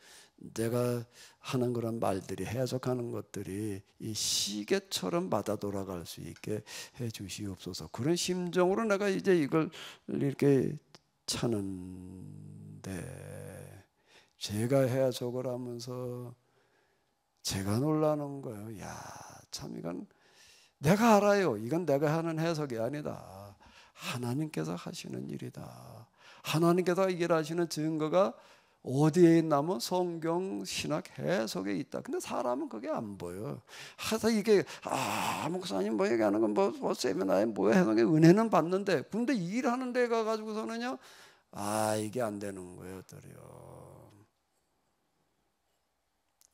내가 하는 그런 말들이, 해석하는 것들이 이 시계처럼 맞아 돌아갈 수 있게 해 주시옵소서. 그런 심정으로 내가 이제 이걸 이렇게 차는데, 제가 해석을 하면서 제가 놀라는 거예요. 야, 참 이건 내가 알아요. 이건 내가 하는 해석이 아니다. 하나님께서 하시는 일이다. 하나님께서 일하시는 증거가 어디에 있냐면 성경 신학 해석에 있다. 근데 사람은 그게 안 보여. 하여튼 이게 목사님 얘기하는 건 세미나에 해석에 은혜는 받는데, 근데 일하는 데 가가지고서는요, 이게 안 되는 거예요, 또요.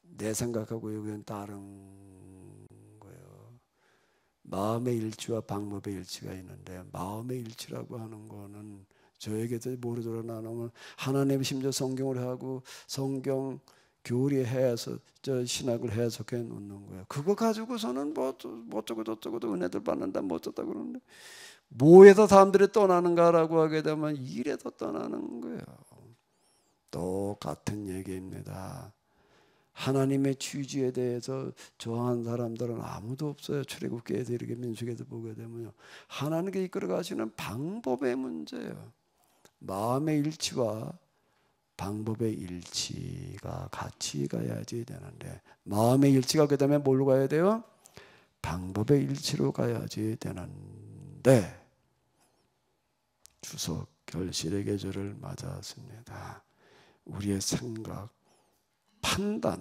내 생각하고 여기는 다른 거예요. 마음의 일치와 방법의 일치가 있는데, 마음의 일치라고 하는 거는 저에게도 모르도록 나누면 하나님 심지어 성경을 하고 성경 교리해서 신학을 해석해 놓는 거예요. 그거 가지고서는 어쩌고 저쩌고도 은혜들 받는다 어쩌다 그러는데, 뭐에서 사람들이 떠나는가라고 하게 되면 일에서 떠나는 거예요. 똑같은 얘기입니다. 하나님의 취지에 대해서 저항한 사람들은 아무도 없어요. 출애굽기에서 이렇게 민수기에서 보게 되면요, 하나님께 이끌어 가시는 방법의 문제예요. 마음의 일치와 방법의 일치가 같이 가야지 되는데, 마음의 일치가 그 다음에 뭘로 가야 돼요? 방법의 일치로 가야지 되는데, 추석 결실의 계절을 맞았습니다. 우리의 생각, 판단,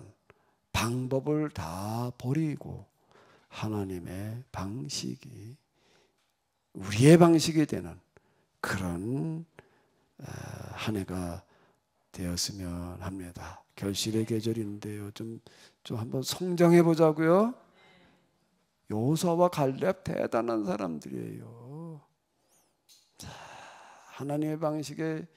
방법을 다 버리고 하나님의 방식이 우리의 방식이 되는 그런 한 해가 되었으면 합니다. 결실의 계절인데요. 좀 한번 성장해 보자고요. 여호수아와 갈렙 대단한 사람들이에요. 자, 하나님의 방식에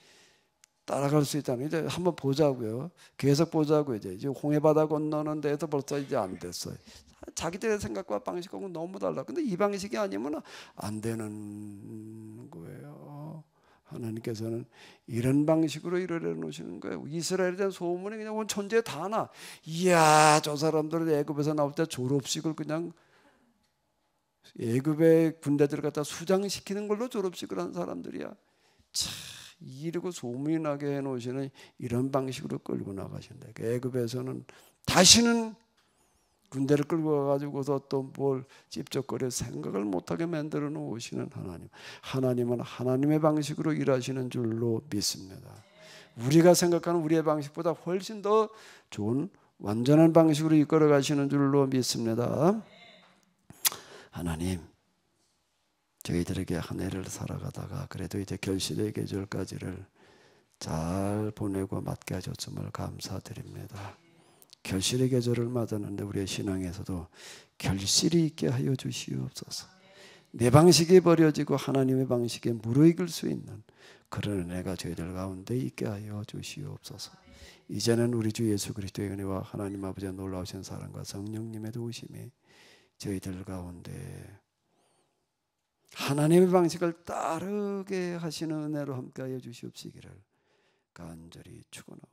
따라갈 수 있다는 이제 한번 보자고요. 계속 보자고요. 이제 홍해바다 건너는 데에서 벌써 이제 안 됐어요. 자기들의 생각과 방식하고는 너무 달라. 근데 이 방식이 아니면 안 되는 거예요. 하나님께서는 이런 방식으로 이루려 놓으시는 거예요. 이스라엘에 대한 소문이 그냥 온 천지에 다 나. 이야, 저 사람들은 애굽에서 나올 때 졸업식을 그냥 애굽의 군대들 갖다 수장시키는 걸로 졸업식을 한 사람들이야. 참 이러고 소문이 나게 해놓으시는 이런 방식으로 끌고 나가신다. 애굽에서는 다시는 군대를 끌고 가가지고서 또 뭘 찝쩍거려 생각을 못하게 만들어 놓으시는 하나님. 하나님은 하나님의 방식으로 일하시는 줄로 믿습니다. 우리가 생각하는 우리의 방식보다 훨씬 더 좋은 완전한 방식으로 이끌어 가시는 줄로 믿습니다. 하나님, 저희들에게 한 해를 살아가다가 그래도 이제 결실의 계절까지를 잘 보내고 맞게 하셨음을 감사드립니다. 결실의 계절을 맞았는데 우리의 신앙에서도 결실이 있게 하여 주시옵소서. 내 방식이 버려지고 하나님의 방식에 무르익을 수 있는 그런 은혜가 저희들 가운데 있게 하여 주시옵소서. 이제는 우리 주 예수 그리스도의 은혜와 하나님 아버지의 놀라우신 사랑과 성령님의 도우심이 저희들 가운데 하나님의 방식을 따르게 하시는 은혜로 함께하여 주시옵시기를 간절히 축원합니다.